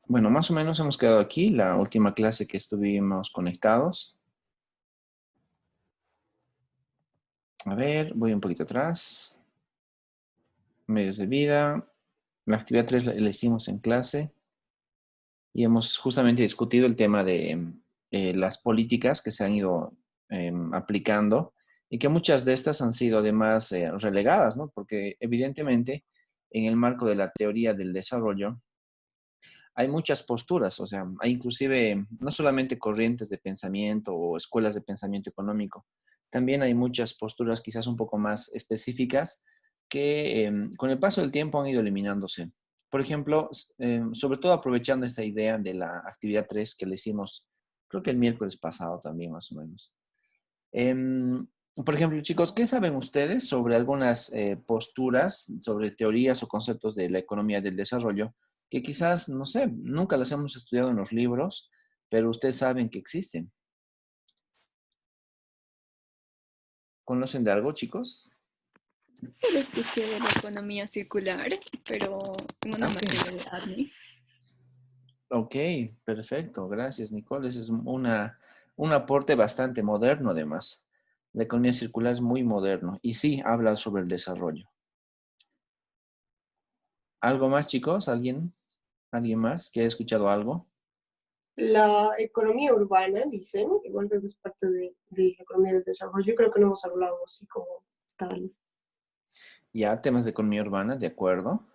Bueno, más o menos hemos quedado aquí, la última clase que estuvimos conectados. A ver, voy un poquito atrás. Medios de vida. La actividad 3 la hicimos en clase y hemos justamente discutido el tema de las políticas que se han ido aplicando y que muchas de estas han sido además relegadas, ¿no? Porque evidentemente en el marco de la teoría del desarrollo, hay muchas posturas, o sea, hay inclusive no solamente corrientes de pensamiento o escuelas de pensamiento económico, también hay muchas posturas quizás un poco más específicas que con el paso del tiempo han ido eliminándose. Por ejemplo, sobre todo aprovechando esta idea de la actividad 3 que le hicimos, creo que el miércoles pasado también más o menos. Em, por ejemplo, chicos, ¿qué saben ustedes sobre algunas posturas, sobre teorías o conceptos de la economía del desarrollo que quizás, no sé, nunca las hemos estudiado en los libros, pero ustedes saben que existen? ¿Conocen de algo, chicos? Solo escuché de la economía circular, pero en una Ah, ok. materia de ADNI. Ok, perfecto. Gracias, Nicole. Ese es un aporte bastante moderno, además. La economía circular es muy moderno y sí habla sobre el desarrollo. ¿Algo más, chicos? ¿Alguien? ¿Alguien más que haya escuchado algo? La economía urbana, dicen, igual creo que es parte de la economía del desarrollo. Yo creo que no hemos hablado así como tal. Ya, temas de economía urbana, de acuerdo.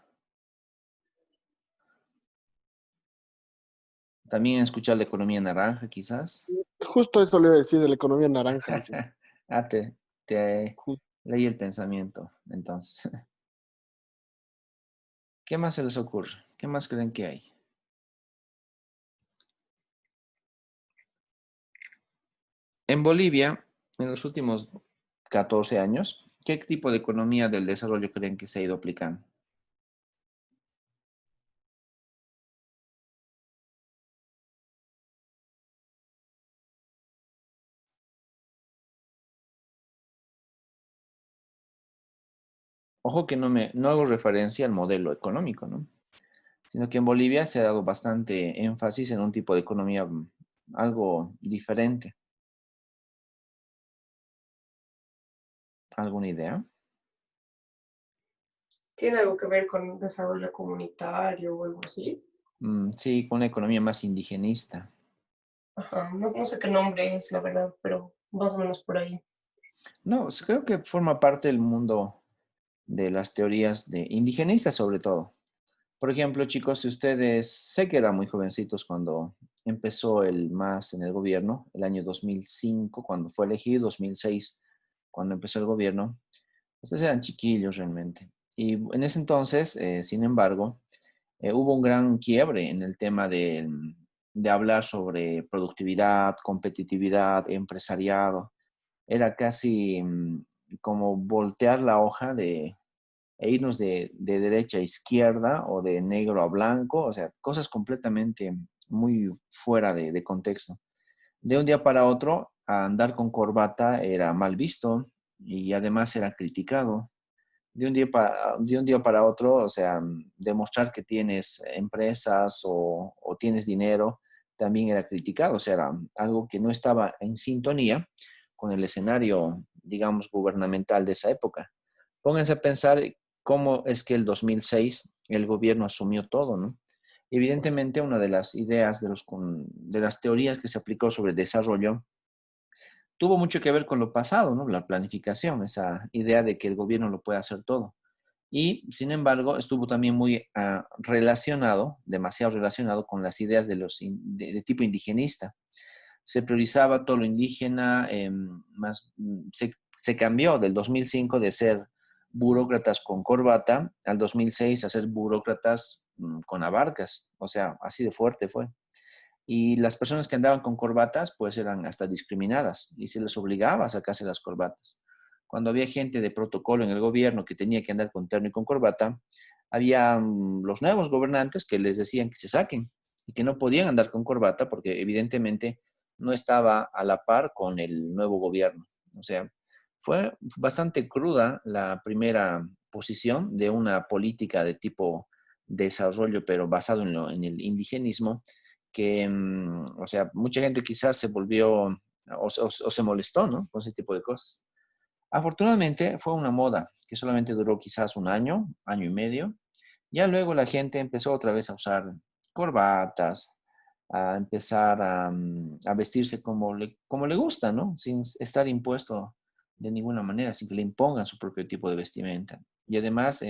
También escuchar la economía naranja, quizás. Justo eso le iba a decir de la economía naranja, sí. Ah, te Ju- leí el pensamiento, entonces. ¿Qué más se les ocurre? ¿Qué más creen que hay? En Bolivia, en los últimos 14 años, ¿qué tipo de economía del desarrollo creen que se ha ido aplicando? Ojo que no hago referencia al modelo económico, ¿no? Sino que en Bolivia se ha dado bastante énfasis en un tipo de economía algo diferente. ¿Alguna idea? ¿Tiene algo que ver con desarrollo comunitario o algo así? Sí, con una economía más indigenista. Ajá, no sé qué nombre es, la verdad, pero más o menos por ahí. No, creo que forma parte del mundo de las teorías de indigenistas sobre todo. Por ejemplo, chicos, si ustedes, sé que eran muy jovencitos cuando empezó el MAS en el gobierno, el año 2005, cuando fue elegido, 2006, cuando empezó el gobierno, ustedes eran chiquillos realmente. Y en ese entonces, sin embargo, hubo un gran quiebre en el tema de hablar sobre productividad, competitividad, empresariado. Era casi como voltear la hoja e irnos de derecha a izquierda o de negro a blanco, o sea, cosas completamente muy fuera de contexto. De un día para otro, andar con corbata era mal visto y además era criticado. De un día para otro, o sea, demostrar que tienes empresas o tienes dinero también era criticado, o sea, era algo que no estaba en sintonía con el escenario, digamos, gubernamental de esa época. Pónganse a pensar cómo es que el 2006 el gobierno asumió todo, ¿no? Evidentemente, una de las ideas de las teorías que se aplicó sobre desarrollo tuvo mucho que ver con lo pasado, ¿no? La planificación, esa idea de que el gobierno lo puede hacer todo. Y, sin embargo, estuvo también muy relacionado, demasiado relacionado con las ideas de tipo indigenista. Se priorizaba todo lo indígena, se cambió del 2005 de ser burócratas con corbata al 2006 a ser burócratas con abarcas. O sea, así de fuerte fue. Y las personas que andaban con corbatas, pues eran hasta discriminadas y se les obligaba a sacarse las corbatas. Cuando había gente de protocolo en el gobierno que tenía que andar con terno y con corbata, había los nuevos gobernantes que les decían que se saquen y que no podían andar con corbata porque evidentemente no estaba a la par con el nuevo gobierno. O sea, fue bastante cruda la primera posición de una política de tipo desarrollo, pero basado en el indigenismo, que, o sea, mucha gente quizás se volvió o se molestó, ¿no? Con ese tipo de cosas. Afortunadamente fue una moda que solamente duró quizás un año, año y medio. Ya luego la gente empezó otra vez a usar corbatas, a empezar a vestirse como le gusta, ¿no? Sin estar impuesto de ninguna manera, sin que le impongan su propio tipo de vestimenta. Y además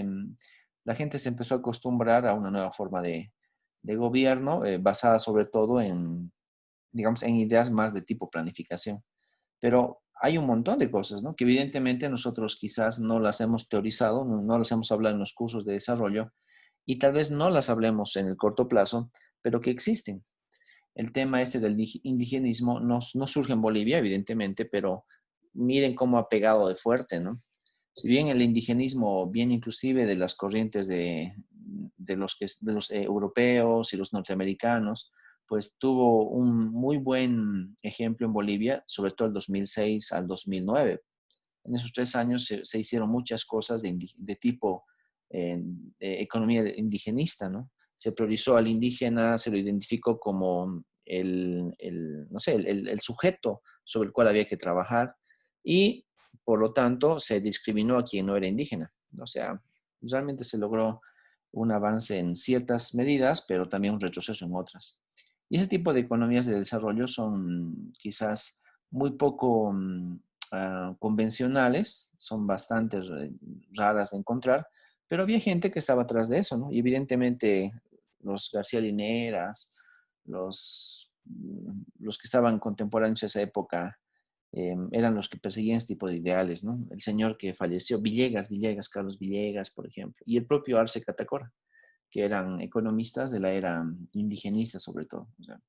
la gente se empezó a acostumbrar a una nueva forma de gobierno basada sobre todo en, digamos, en ideas más de tipo planificación. Pero hay un montón de cosas, ¿no? Que evidentemente nosotros quizás no las hemos teorizado, no las hemos hablado en los cursos de desarrollo y tal vez no las hablemos en el corto plazo, pero que existen. El tema este del indigenismo no surge en Bolivia, evidentemente, pero miren cómo ha pegado de fuerte, ¿no? Si bien el indigenismo viene inclusive de las corrientes de los europeos y los norteamericanos, pues tuvo un muy buen ejemplo en Bolivia, sobre todo el 2006 al 2009. En esos 3 años se hicieron muchas cosas de tipo de economía indigenista, ¿no? Se priorizó al indígena, se lo identificó como no sé, el sujeto sobre el cual había que trabajar y por lo tanto se discriminó a quien no era indígena. O sea, realmente se logró un avance en ciertas medidas, pero también un retroceso en otras. Y ese tipo de economías de desarrollo son quizás muy poco convencionales, son bastante raras de encontrar, pero había gente que estaba atrás de eso, ¿no? Y evidentemente los García Lineras, los que estaban contemporáneos a esa época, eran los que perseguían este tipo de ideales, ¿no? El señor que falleció, Carlos Villegas, por ejemplo, y el propio Arce Catacora, que eran economistas de la era indigenista sobre todo. O sea,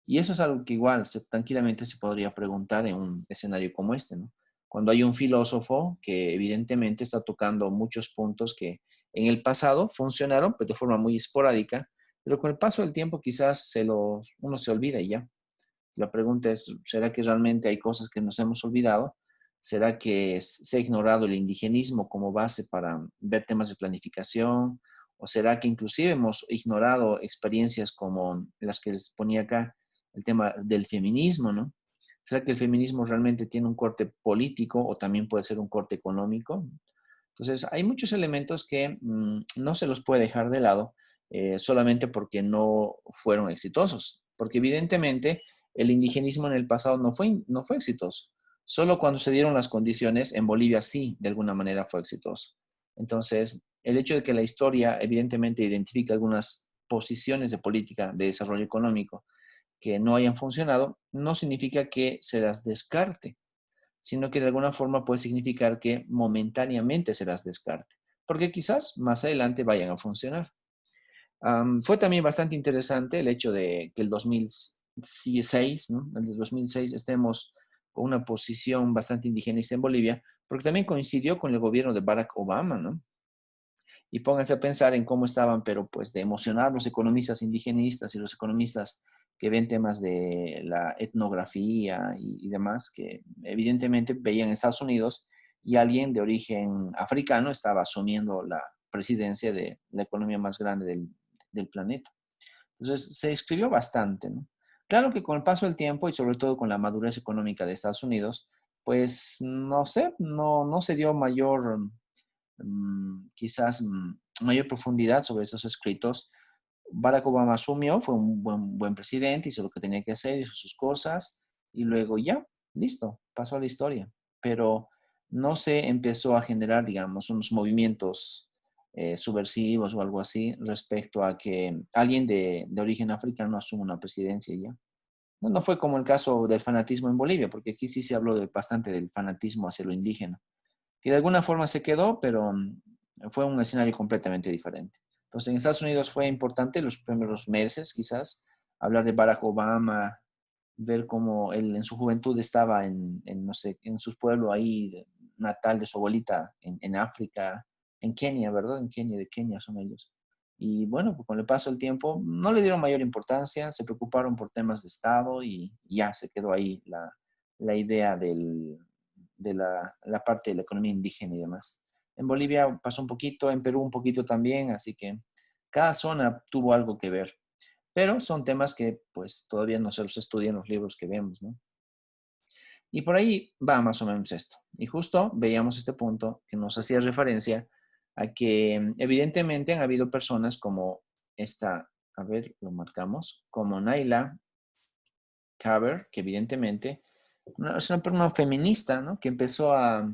y eso es algo que igual tranquilamente se podría preguntar en un escenario como este, ¿no? Cuando hay un filósofo que evidentemente está tocando muchos puntos que en el pasado funcionaron, pero de forma muy esporádica, pero con el paso del tiempo quizás uno se olvida y ya. La pregunta es, ¿será que realmente hay cosas que nos hemos olvidado? ¿Será que se ha ignorado el indigenismo como base para ver temas de planificación? ¿O será que inclusive hemos ignorado experiencias como las que les ponía acá, el tema del feminismo, ¿no? ¿Será que el feminismo realmente tiene un corte político o también puede ser un corte económico? Entonces, hay muchos elementos que no se los puede dejar de lado solamente porque no fueron exitosos. Porque evidentemente el indigenismo en el pasado no fue exitoso. Solo cuando se dieron las condiciones, en Bolivia sí, de alguna manera fue exitoso. Entonces, el hecho de que la historia evidentemente identifique algunas posiciones de política de desarrollo económico que no hayan funcionado, no significa que se las descarte, sino que de alguna forma puede significar que momentáneamente se las descarte, porque quizás más adelante vayan a funcionar. Fue también bastante interesante el hecho de que el 2006, ¿no? En el 2006 estemos con una posición bastante indigenista en Bolivia, porque también coincidió con el gobierno de Barack Obama, ¿no? Y pónganse a pensar en cómo estaban, pero pues de emocionar los economistas indigenistas y los economistas que ven temas de la etnografía y demás, que evidentemente veían Estados Unidos y alguien de origen africano estaba asumiendo la presidencia de la economía más grande del planeta. Entonces se escribió bastante, ¿no? Claro que con el paso del tiempo y sobre todo con la madurez económica de Estados Unidos, pues no sé, no se dio mayor quizás mayor profundidad sobre esos escritos. Barack Obama asumió, fue un buen presidente, hizo lo que tenía que hacer, hizo sus cosas y luego ya, listo, pasó a la historia. Pero no se empezó a generar, digamos, unos movimientos subversivos o algo así respecto a que alguien de origen africano asuma una presidencia y ya. No fue como el caso del fanatismo en Bolivia, porque aquí sí se habló bastante del fanatismo hacia lo indígena que de alguna forma se quedó, pero fue un escenario completamente diferente. Entonces, en Estados Unidos fue importante los primeros meses, quizás, hablar de Barack Obama, ver cómo él en su juventud estaba no sé, en su pueblo ahí, natal de su abuelita, en África, en Kenia, ¿verdad? De Kenia son ellos. Y bueno, pues con el paso del tiempo no le dieron mayor importancia, se preocuparon por temas de Estado y ya se quedó ahí la idea de la parte de la economía indígena y demás. En Bolivia pasó un poquito, en Perú un poquito también, así que Cada zona tuvo algo que ver, pero son temas que pues todavía no se los estudian en los libros que vemos, ¿no? Y por ahí va más o menos esto. Y justo veíamos este punto que nos hacía referencia a que evidentemente han habido personas como esta, a ver, lo marcamos, como Naila Kaber, que evidentemente es una persona feminista, ¿no? Que empezó a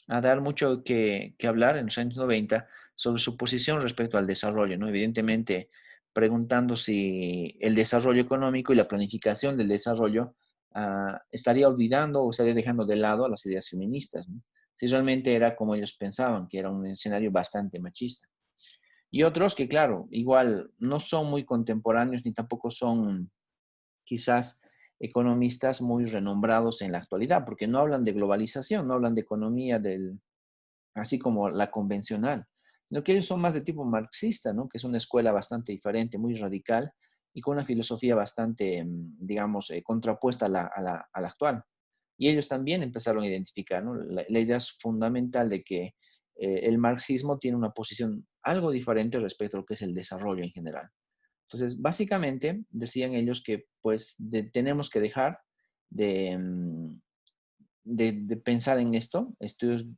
dar mucho que hablar en los años 90 sobre su posición respecto al desarrollo, ¿no? Evidentemente preguntando si el desarrollo económico y la planificación del desarrollo estaría olvidando o estaría dejando de lado a las ideas feministas, ¿no? Si realmente era como ellos pensaban, que era un escenario bastante machista. Y otros que, claro, igual no son muy contemporáneos ni tampoco son quizás economistas muy renombrados en la actualidad, porque no hablan de globalización, no hablan de economía así como la convencional, sino que ellos son más de tipo marxista, ¿no? Que es una escuela bastante diferente, muy radical y con una filosofía bastante, digamos, contrapuesta a la actual. Y ellos también empezaron a identificar, ¿no? La idea es fundamental de que el marxismo tiene una posición algo diferente respecto a lo que es el desarrollo en general. Entonces, básicamente, decían ellos que pues tenemos que dejar de, de pensar en esto,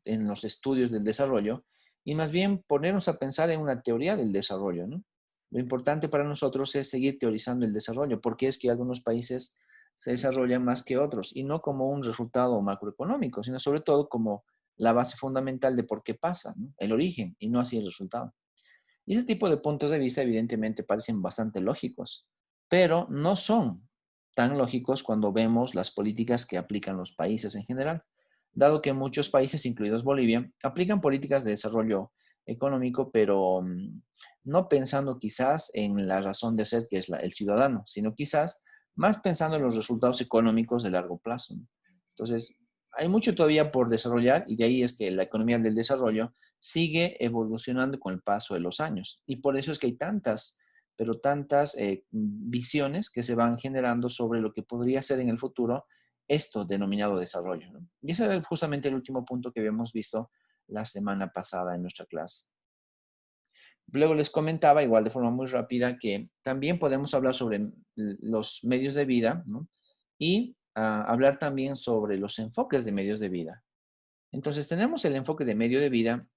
en los estudios del desarrollo, y más bien ponernos a pensar en una teoría del desarrollo, ¿no? Lo importante para nosotros es seguir teorizando el desarrollo, porque es que algunos países se desarrollan más que otros, y no como un resultado macroeconómico, sino sobre todo como la base fundamental de por qué pasa, ¿no? El origen, y no así el resultado. Y ese tipo de puntos de vista evidentemente parecen bastante lógicos, pero no son tan lógicos cuando vemos las políticas que aplican los países en general, dado que muchos países, incluidos Bolivia, aplican políticas de desarrollo económico, pero no pensando quizás en la razón de ser que es el ciudadano, sino quizás más pensando en los resultados económicos de largo plazo, ¿no? Entonces, hay mucho todavía por desarrollar y de ahí es que la economía del desarrollo sigue evolucionando con el paso de los años. Y por eso es que hay tantas, pero tantas visiones que se van generando sobre lo que podría ser en el futuro esto denominado desarrollo, ¿no? Y ese era justamente el último punto que habíamos visto la semana pasada en nuestra clase. Luego les comentaba, igual de forma muy rápida, que también podemos hablar sobre los medios de vida, ¿no? Y hablar también sobre los enfoques de medios de vida. Entonces tenemos el enfoque de medio de vida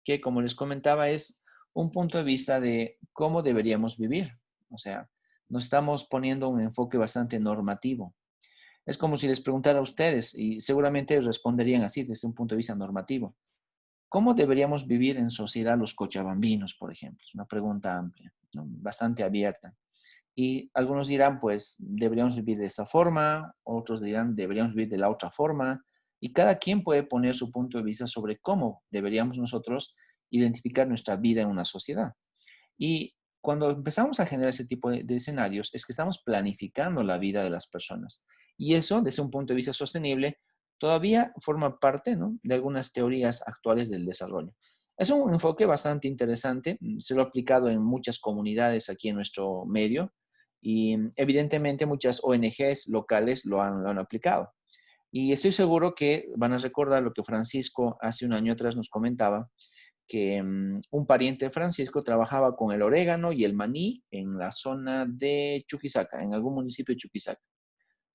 que, como les comentaba, es un punto de vista de cómo deberíamos vivir. O sea, nos estamos poniendo un enfoque bastante normativo. Es como si les preguntara a ustedes, y seguramente responderían así desde un punto de vista normativo. ¿Cómo deberíamos vivir en sociedad los cochabambinos, por ejemplo? Es una pregunta amplia, ¿no? Bastante abierta. Y algunos dirán, pues, deberíamos vivir de esa forma, otros dirán, deberíamos vivir de la otra forma, y cada quien puede poner su punto de vista sobre cómo deberíamos nosotros identificar nuestra vida en una sociedad. Y cuando empezamos a generar ese tipo de escenarios, es que estamos planificando la vida de las personas. Y eso, desde un punto de vista sostenible, todavía forma parte, ¿no?, de algunas teorías actuales del desarrollo. Es un enfoque bastante interesante, se lo ha aplicado en muchas comunidades aquí en nuestro medio y evidentemente muchas ONGs locales lo han aplicado. Y estoy seguro que van a recordar lo que Francisco hace un año atrás nos comentaba, que un pariente de Francisco trabajaba con el orégano y el maní en la zona de Chuquisaca, en algún municipio de Chuquisaca.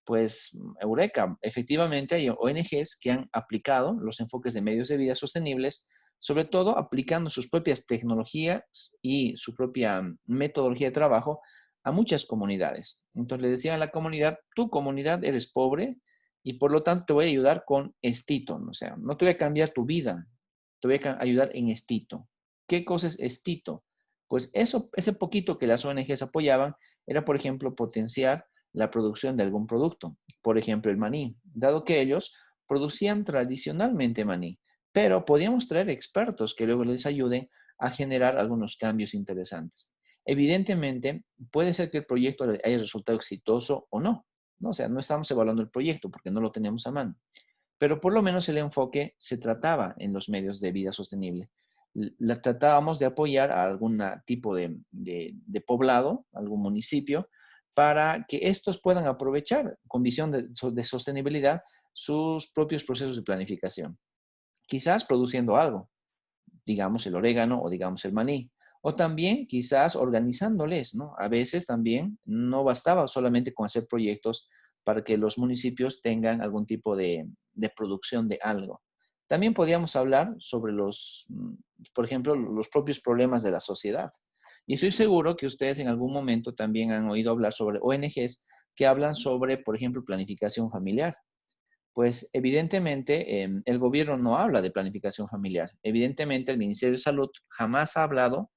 Pues, eureka, efectivamente hay ONGs que han aplicado los enfoques de medios de vida sostenibles, sobre todo aplicando sus propias tecnologías y su propia metodología de trabajo a muchas comunidades. Entonces le decían a la comunidad, tu comunidad eres pobre y por lo tanto te voy a ayudar con estito, o sea, no te voy a cambiar tu vida, te voy a ayudar en estito. ¿Qué cosa es estito? Pues eso, ese poquito que las ONGs apoyaban era, por ejemplo, potenciar la producción de algún producto, por ejemplo, el maní, dado que ellos producían tradicionalmente maní, pero podíamos traer expertos que luego les ayuden a generar algunos cambios interesantes. Evidentemente, puede ser que el proyecto haya resultado exitoso o no, ¿no? O sea, no estamos evaluando el proyecto porque no lo tenemos a mano, pero por lo menos el enfoque se trataba en los medios de vida sostenible. Tratábamos de apoyar a algún tipo de poblado, algún municipio, para que estos puedan aprovechar con visión de sostenibilidad sus propios procesos de planificación. Quizás produciendo algo, digamos el orégano o digamos el maní, O también quizás organizándoles, ¿no? A veces también no bastaba solamente con hacer proyectos para que los municipios tengan algún tipo de producción de algo. También podríamos hablar sobre por ejemplo, los propios problemas de la sociedad. Y estoy seguro que ustedes en algún momento también han oído hablar sobre ONGs que hablan sobre, por ejemplo, planificación familiar. Pues evidentemente el gobierno no habla de planificación familiar. Evidentemente el Ministerio de Salud jamás ha hablado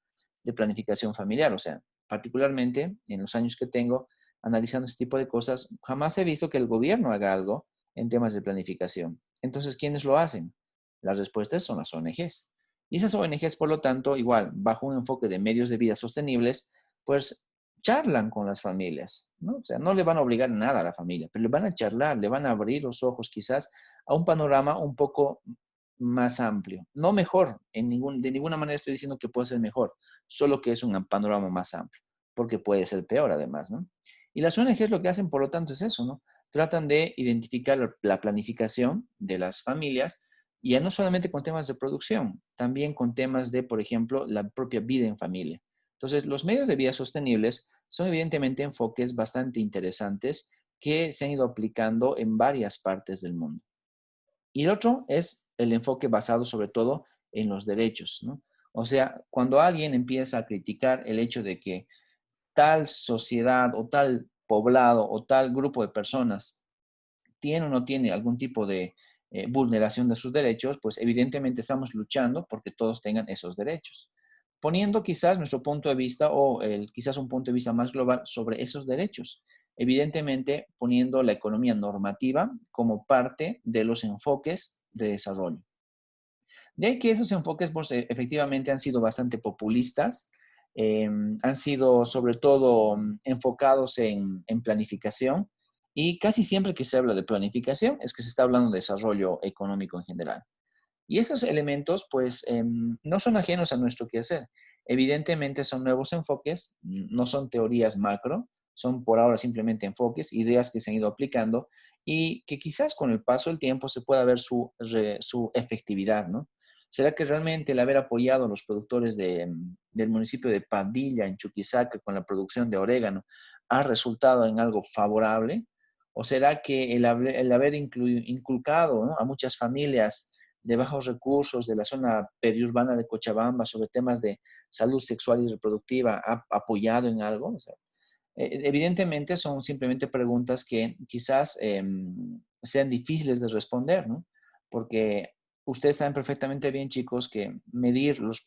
de planificación familiar. O sea, particularmente en los años que tengo analizando este tipo de cosas, jamás he visto que el gobierno haga algo en temas de planificación. Entonces, ¿quiénes lo hacen? Las respuestas son las ONGs. Y esas ONGs, por lo tanto, igual, bajo un enfoque de medios de vida sostenibles, pues charlan con las familias, ¿no? O sea, no le van a obligar nada a la familia, pero le van a charlar, le van a abrir los ojos quizás a un panorama un poco más amplio. No mejor, de ninguna manera estoy diciendo que puede ser mejor, solo que es un panorama más amplio, porque puede ser peor además, ¿no? Y las ONGs lo que hacen, por lo tanto, es eso, ¿no? Tratan de identificar la planificación de las familias, y ya no solamente con temas de producción, también con temas de, por ejemplo, la propia vida en familia. Entonces, los medios de vida sostenibles son evidentemente enfoques bastante interesantes que se han ido aplicando en varias partes del mundo. Y el otro es el enfoque basado sobre todo en los derechos, ¿no? O sea, cuando alguien empieza a criticar el hecho de que tal sociedad o tal poblado o tal grupo de personas tiene o no tiene algún tipo de vulneración de sus derechos, pues evidentemente estamos luchando porque todos tengan esos derechos. Poniendo quizás nuestro punto de vista o quizás un punto de vista más global sobre esos derechos. Evidentemente poniendo la economía normativa como parte de los enfoques de desarrollo. De ahí que esos enfoques pues, efectivamente han sido bastante populistas, han sido sobre todo enfocados en planificación, y casi siempre que se habla de planificación es que se está hablando de desarrollo económico en general. Y estos elementos pues no son ajenos a nuestro quehacer. Evidentemente son nuevos enfoques, no son teorías macro, son por ahora simplemente enfoques, ideas que se han ido aplicando y que quizás con el paso del tiempo se pueda ver su efectividad, ¿no? ¿Será que realmente el haber apoyado a los productores del municipio de Padilla, en Chuquisaca, con la producción de orégano, ha resultado en algo favorable? ¿O será que el haber inculcado, ¿no?, a muchas familias de bajos recursos de la zona periurbana de Cochabamba sobre temas de salud sexual y reproductiva ha apoyado en algo? O sea, evidentemente son simplemente preguntas que quizás sean difíciles de responder, ¿no? Porque ustedes saben perfectamente bien, chicos, que medir los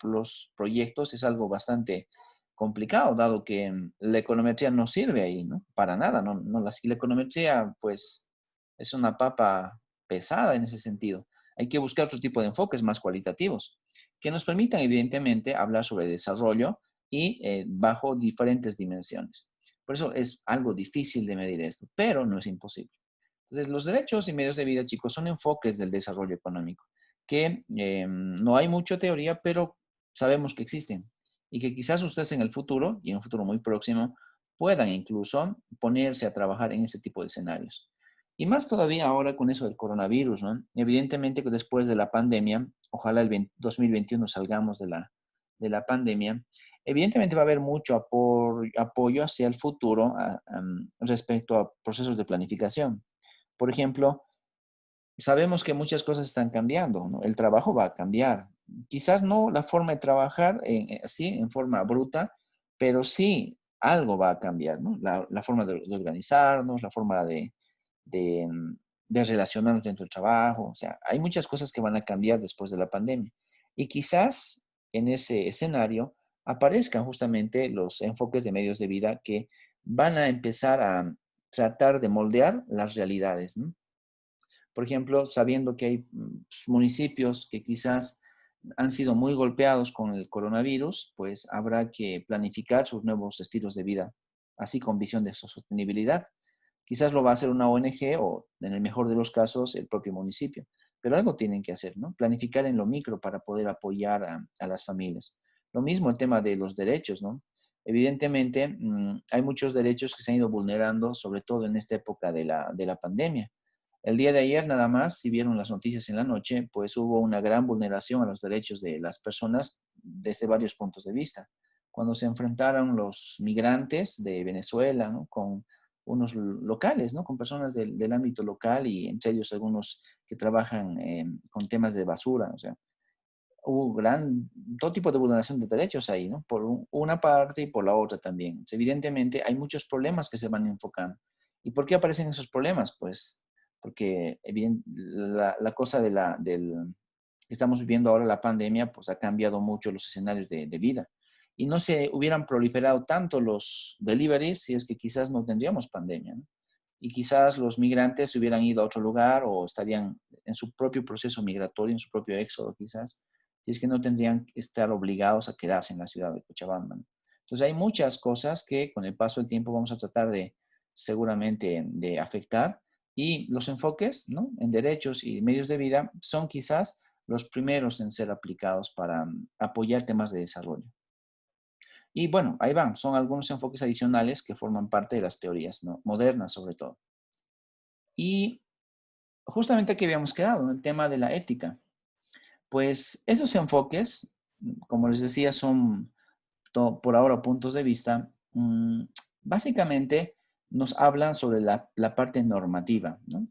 proyectos es algo bastante complicado, dado que la econometría no sirve ahí, ¿no? Para nada, ¿no? La econometría, pues, es una papa pesada en ese sentido. Hay que buscar otro tipo de enfoques más cualitativos, que nos permitan, evidentemente, hablar sobre desarrollo y bajo diferentes dimensiones. Por eso es algo difícil de medir esto, pero no es imposible. Entonces, los derechos y medios de vida, chicos, son enfoques del desarrollo económico, que no hay mucha teoría, pero sabemos que existen y que quizás ustedes en el futuro, y en un futuro muy próximo, puedan incluso ponerse a trabajar en ese tipo de escenarios. Y más todavía ahora con eso del coronavirus, ¿no? Evidentemente que después de la pandemia, ojalá el 2021 salgamos de la pandemia, evidentemente va a haber mucho apoyo hacia el futuro respecto a procesos de planificación. Por ejemplo, sabemos que muchas cosas están cambiando, ¿no? El trabajo va a cambiar. Quizás no la forma de trabajar así, en forma bruta, pero sí algo va a cambiar, ¿no? La forma de organizarnos, la forma de, mm, de relacionarnos dentro del trabajo. O sea, hay muchas cosas que van a cambiar después de la pandemia. Y quizás en ese escenario aparezcan justamente los enfoques de medios de vida que van a empezar a tratar de moldear las realidades, ¿no? Por ejemplo, sabiendo que hay municipios que quizás han sido muy golpeados con el coronavirus, pues habrá que planificar sus nuevos estilos de vida, así con visión de sostenibilidad. Quizás lo va a hacer una ONG o, en el mejor de los casos, el propio municipio. Pero algo tienen que hacer, ¿no? Planificar en lo micro para poder apoyar a las familias. Lo mismo el tema de los derechos, ¿no? Evidentemente, hay muchos derechos que se han ido vulnerando, sobre todo en esta época de la pandemia. El día de ayer nada más, si vieron las noticias en la noche, pues hubo una gran vulneración a los derechos de las personas desde varios puntos de vista. cuando se enfrentaron los migrantes de Venezuela, ¿no? Con unos locales, ¿no? Con personas del ámbito local y entre ellos algunos que trabajan con temas de basura. O sea, hubo todo tipo de vulneración de derechos ahí, ¿no? Por una parte y por la otra también. Entonces, evidentemente hay muchos problemas que se van enfocando. ¿Y por qué aparecen esos problemas? Pues porque la cosa que estamos viviendo ahora, la pandemia, pues ha cambiado mucho los escenarios de vida. Y no se hubieran proliferado tanto los deliveries si es que quizás no tendríamos pandemia, ¿no? Y quizás los migrantes se hubieran ido a otro lugar o estarían en su propio proceso migratorio, en su propio éxodo quizás, si es que no tendrían que estar obligados a quedarse en la ciudad de Cochabamba, ¿no? Entonces hay muchas cosas que con el paso del tiempo vamos a tratar de seguramente de afectar y los enfoques, ¿no? En derechos y medios de vida son quizás los primeros en ser aplicados para apoyar temas de desarrollo. Y bueno, ahí van, son algunos enfoques adicionales que forman parte de las teorías, ¿no? Modernas sobre todo. Y justamente aquí habíamos quedado, en el tema de la ética. Pues esos enfoques, como les decía, son por ahora puntos de vista, básicamente nos hablan sobre la parte normativa, ¿no?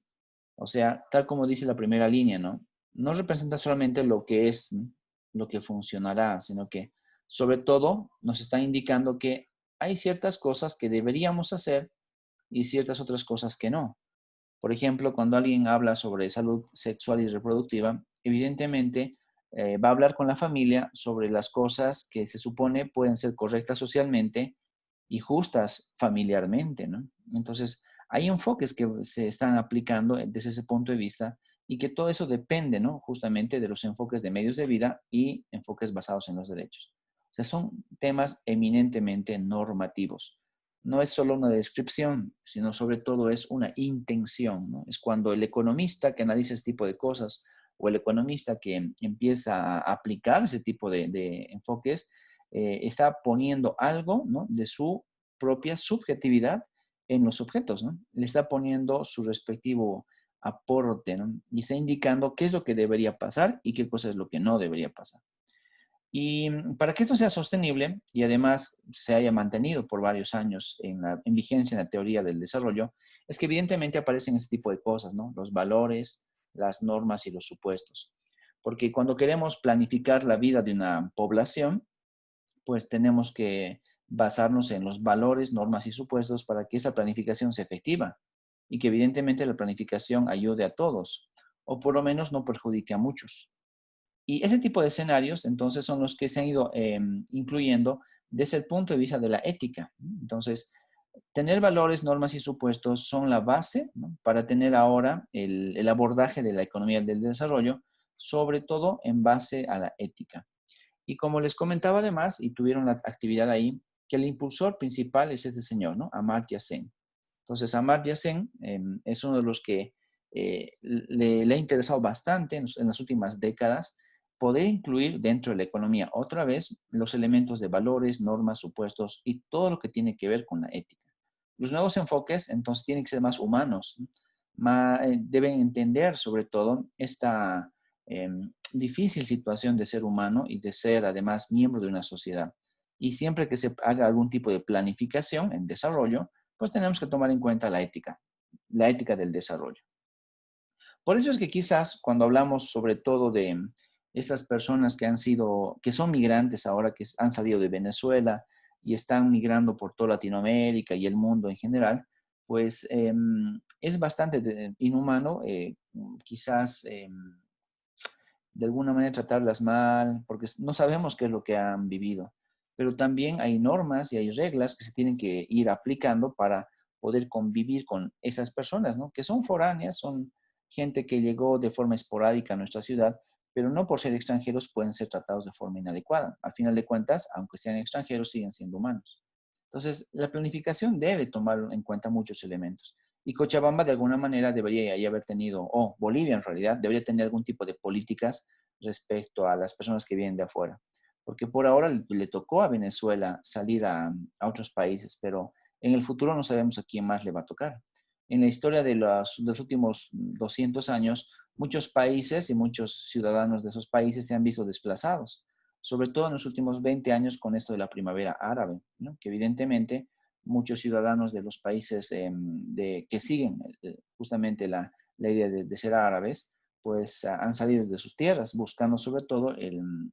O sea, tal como dice la primera línea, ¿no? No representa solamente lo que es, ¿no? Lo que funcionará, sino que sobre todo nos está indicando que hay ciertas cosas que deberíamos hacer y ciertas otras cosas que no. Por ejemplo, cuando alguien habla sobre salud sexual y reproductiva, evidentemente va a hablar con la familia sobre las cosas que se supone pueden ser correctas socialmente y justas familiarmente, ¿no? Entonces, hay enfoques que se están aplicando desde ese punto de vista y que todo eso depende, ¿no? Justamente de los enfoques de medios de vida y enfoques basados en los derechos. O sea, son temas eminentemente normativos. No es solo una descripción, sino sobre todo es una intención, ¿no? Es cuando el economista que analiza ese tipo de cosas o el economista que empieza a aplicar ese tipo de enfoques, está poniendo algo, ¿no? De su propia subjetividad en los objetos, ¿no? Le está poniendo su respectivo aporte, ¿no? Y está indicando qué es lo que debería pasar y qué cosa es lo que no debería pasar. Y para que esto sea sostenible y además se haya mantenido por varios años en vigencia en la teoría del desarrollo, es que evidentemente aparecen este tipo de cosas, ¿no? Los valores, las normas y los supuestos. Porque cuando queremos planificar la vida de una población, pues tenemos que basarnos en los valores, normas y supuestos para que esa planificación sea efectiva y que evidentemente la planificación ayude a todos o por lo menos no perjudique a muchos. Y ese tipo de escenarios, entonces, son los que se han ido incluyendo desde el punto de vista de la ética. Entonces, tener valores, normas y supuestos son la base, ¿no? Para tener ahora el abordaje de la economía del desarrollo, sobre todo en base a la ética. Y como les comentaba además, y tuvieron la actividad ahí, que el impulsor principal es este señor, ¿no? Amartya Sen. Entonces, Amartya Sen es uno de los que le ha interesado bastante en las últimas décadas poder incluir dentro de la economía otra vez los elementos de valores, normas, supuestos y todo lo que tiene que ver con la ética. Los nuevos enfoques entonces tienen que ser más humanos, ¿no? Deben entender sobre todo esta difícil situación de ser humano y de ser además miembro de una sociedad. Y siempre que se haga algún tipo de planificación en desarrollo, pues tenemos que tomar en cuenta la ética del desarrollo. Por eso es que quizás cuando hablamos sobre todo de estas personas que son migrantes ahora, que han salido de Venezuela y están migrando por toda Latinoamérica y el mundo en general, pues es bastante inhumano quizás de alguna manera tratarlas mal, porque no sabemos qué es lo que han vivido. Pero también hay normas y hay reglas que se tienen que ir aplicando para poder convivir con esas personas, ¿no? Que son foráneas, son gente que llegó de forma esporádica a nuestra ciudad, pero no por ser extranjeros pueden ser tratados de forma inadecuada. Al final de cuentas, aunque sean extranjeros, siguen siendo humanos. Entonces, la planificación debe tomar en cuenta muchos elementos. Y Cochabamba de alguna manera debería ya haber tenido, o Bolivia en realidad, debería tener algún tipo de políticas respecto a las personas que vienen de afuera. Porque por ahora le tocó a Venezuela salir a otros países, pero en el futuro no sabemos a quién más le va a tocar. En la historia de los últimos 200 años, muchos países y muchos ciudadanos de esos países se han visto desplazados. sobre todo en los últimos 20 años con esto de la primavera árabe, ¿no? Que evidentemente muchos ciudadanos de los países que siguen justamente la idea de ser árabes, pues han salido de sus tierras buscando sobre todo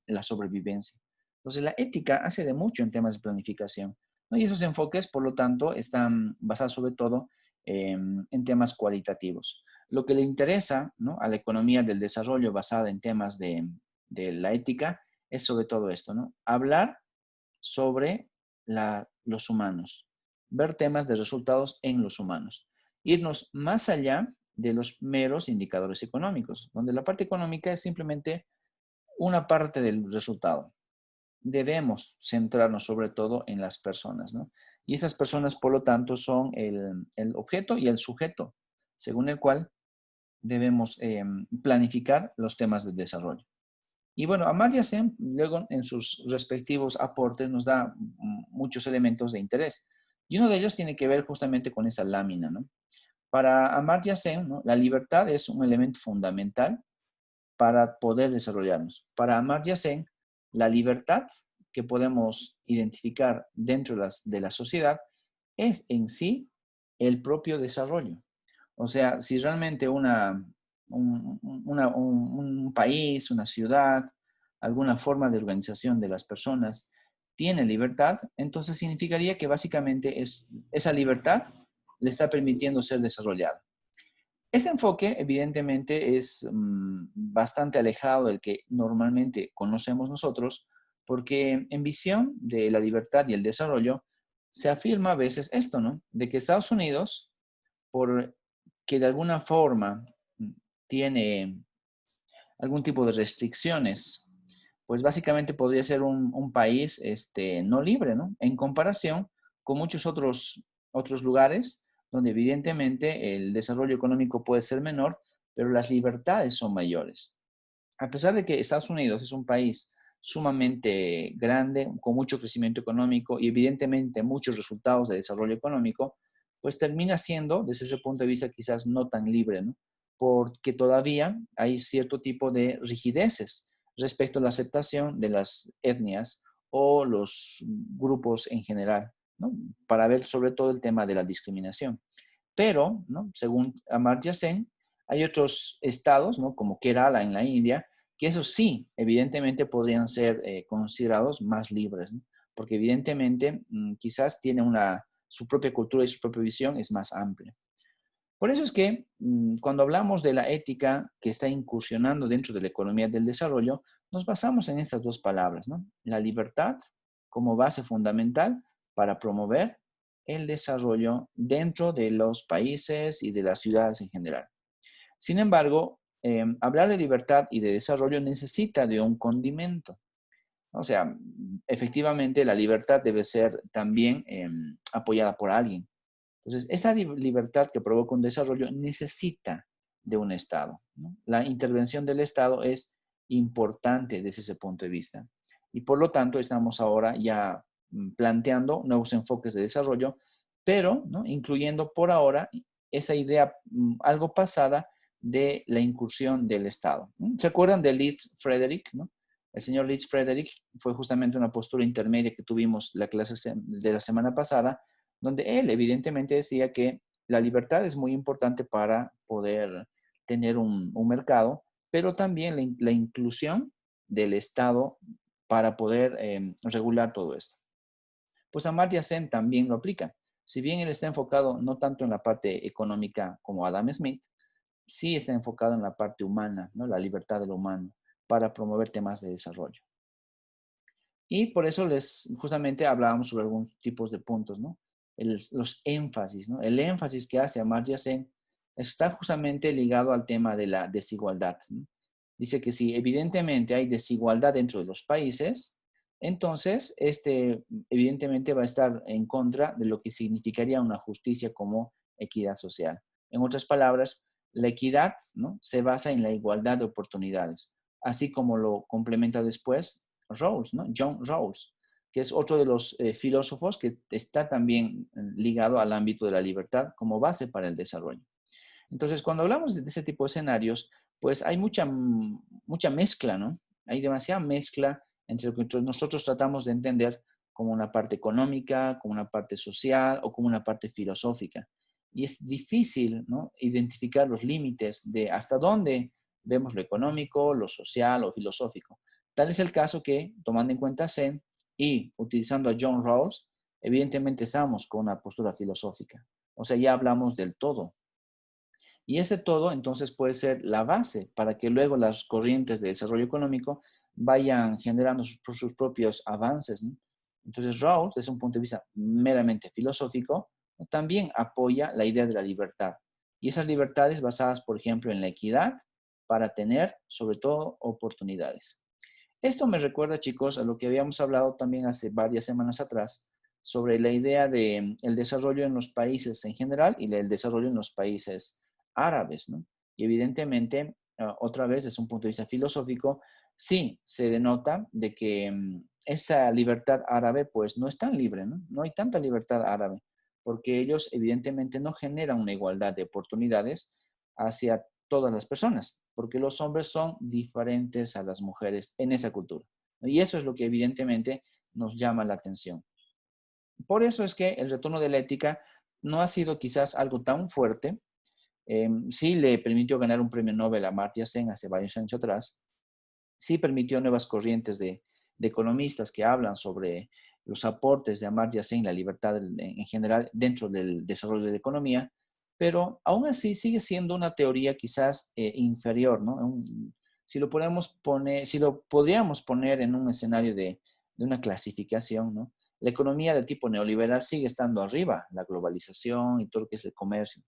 la sobrevivencia. Entonces la ética hace de mucho en temas de planificación, ¿no? Y esos enfoques, por lo tanto, están basados sobre todo en temas cualitativos. Lo que le interesa, ¿no?, a la economía del desarrollo basada en temas de la ética es sobre todo esto, ¿no? Hablar sobre los humanos, ver temas de resultados en los humanos, irnos más allá de los meros indicadores económicos, donde la parte económica es simplemente una parte del resultado. Debemos centrarnos sobre todo en las personas, ¿no? Y estas personas, por lo tanto, son el objeto y el sujeto, según el cual debemos planificar los temas de desarrollo. Y bueno, Amartya Sen luego en sus respectivos aportes nos da muchos elementos de interés. Y uno de ellos tiene que ver justamente con esa lámina, ¿no? Para Amartya Sen, ¿no?, la libertad es un elemento fundamental para poder desarrollarnos. Para Amartya Sen, la libertad que podemos identificar dentro de la sociedad es en sí el propio desarrollo. O sea, si realmente un país, una ciudad, alguna forma de organización de las personas tiene libertad, entonces significaría que básicamente esa libertad le está permitiendo ser desarrollada. Este enfoque, evidentemente, es bastante alejado del que normalmente conocemos nosotros, porque en visión de la libertad y el desarrollo, se afirma a veces esto, ¿no? De que Estados Unidos, por que de alguna forma tiene algún tipo de restricciones, pues básicamente podría ser un país no libre, ¿no? En comparación con muchos otros lugares donde evidentemente el desarrollo económico puede ser menor, pero las libertades son mayores. A pesar de que Estados Unidos es un país sumamente grande, con mucho crecimiento económico y evidentemente muchos resultados de desarrollo económico, pues termina siendo, desde ese punto de vista, quizás no tan libre, ¿no? Porque todavía hay cierto tipo de rigideces respecto a la aceptación de las etnias o los grupos en general, ¿no? Para ver sobre todo el tema de la discriminación. Pero, ¿no?, según Amartya Sen, hay otros estados, ¿no?, como Kerala en la India, que eso sí, evidentemente podrían ser considerados más libres, ¿no? Porque evidentemente quizás tiene su propia cultura y su propia visión es más amplia. Por eso es que cuando hablamos de la ética que está incursionando dentro de la economía del desarrollo, nos basamos en estas dos palabras, ¿no? La libertad como base fundamental para promover el desarrollo dentro de los países y de las ciudades en general. Sin embargo, hablar de libertad y de desarrollo necesita de un condimento. O sea, efectivamente la libertad debe ser también apoyada por alguien. Entonces, esta libertad que provoca un desarrollo necesita de un Estado, ¿no? La intervención del Estado es importante desde ese punto de vista. Y por lo tanto, estamos ahora ya planteando nuevos enfoques de desarrollo, pero, ¿no?, incluyendo por ahora esa idea algo pasada de la incursión del Estado. ¿Se acuerdan de Leeds Frederick, ¿no? El señor Leeds Frederick fue justamente una postura intermedia que tuvimos la clase de la semana pasada, donde él evidentemente decía que la libertad es muy importante para poder tener un mercado, pero también la inclusión del Estado para poder regular todo esto. Pues Amartya Sen también lo aplica. Si bien él está enfocado no tanto en la parte económica como Adam Smith, sí está enfocado en la parte humana, ¿no?, la libertad de lo humano, para promover temas de desarrollo. Y por eso justamente hablábamos sobre algunos tipos de puntos, ¿no? Los énfasis, ¿no? El énfasis que hace Amartya Sen está justamente ligado al tema de la desigualdad, ¿no? Dice que si evidentemente hay desigualdad dentro de los países, entonces evidentemente va a estar en contra de lo que significaría una justicia como equidad social. En otras palabras, la equidad, ¿no?, se basa en la igualdad de oportunidades, así como lo complementa después Rawls, ¿no?, John Rawls, que es otro de los filósofos que está también ligado al ámbito de la libertad como base para el desarrollo. Entonces, cuando hablamos de ese tipo de escenarios, pues hay mucha mezcla, ¿no? Hay demasiada mezcla entre lo que nosotros tratamos de entender como una parte económica, como una parte social o como una parte filosófica. Y es difícil, ¿no?, identificar los límites de hasta dónde vemos lo económico, lo social o filosófico. Tal es el caso que, tomando en cuenta Zen y utilizando a John Rawls, evidentemente estamos con una postura filosófica. O sea, ya hablamos del todo. Y ese todo entonces puede ser la base para que luego las corrientes de desarrollo económico vayan generando sus propios avances, ¿no? Entonces Rawls, desde un punto de vista meramente filosófico, también apoya la idea de la libertad. Y esas libertades basadas, por ejemplo, en la equidad para tener, sobre todo, oportunidades. Esto me recuerda, chicos, a lo que habíamos hablado también hace varias semanas atrás sobre la idea de el desarrollo en los países en general y el desarrollo en los países árabes, ¿no? Y evidentemente, otra vez, desde un punto de vista filosófico, sí se denota de que esa libertad árabe, pues no es tan libre, ¿no? No hay tanta libertad árabe, porque ellos evidentemente no generan una igualdad de oportunidades hacia todas las personas, porque los hombres son diferentes a las mujeres en esa cultura, ¿no? Y eso es lo que evidentemente nos llama la atención. Por eso es que el retorno de la ética no ha sido quizás algo tan fuerte. Sí le permitió ganar un premio Nobel a Amartya Sen hace varios años atrás. Sí permitió nuevas corrientes de economistas que hablan sobre los aportes de Amartya Sen, la libertad en general dentro del desarrollo de la economía, pero aún así sigue siendo una teoría quizás inferior, ¿no? Si lo podemos poner, si lo podríamos poner en un escenario de una clasificación, ¿no? La economía de tipo neoliberal sigue estando arriba, la globalización y todo lo que es el comercio.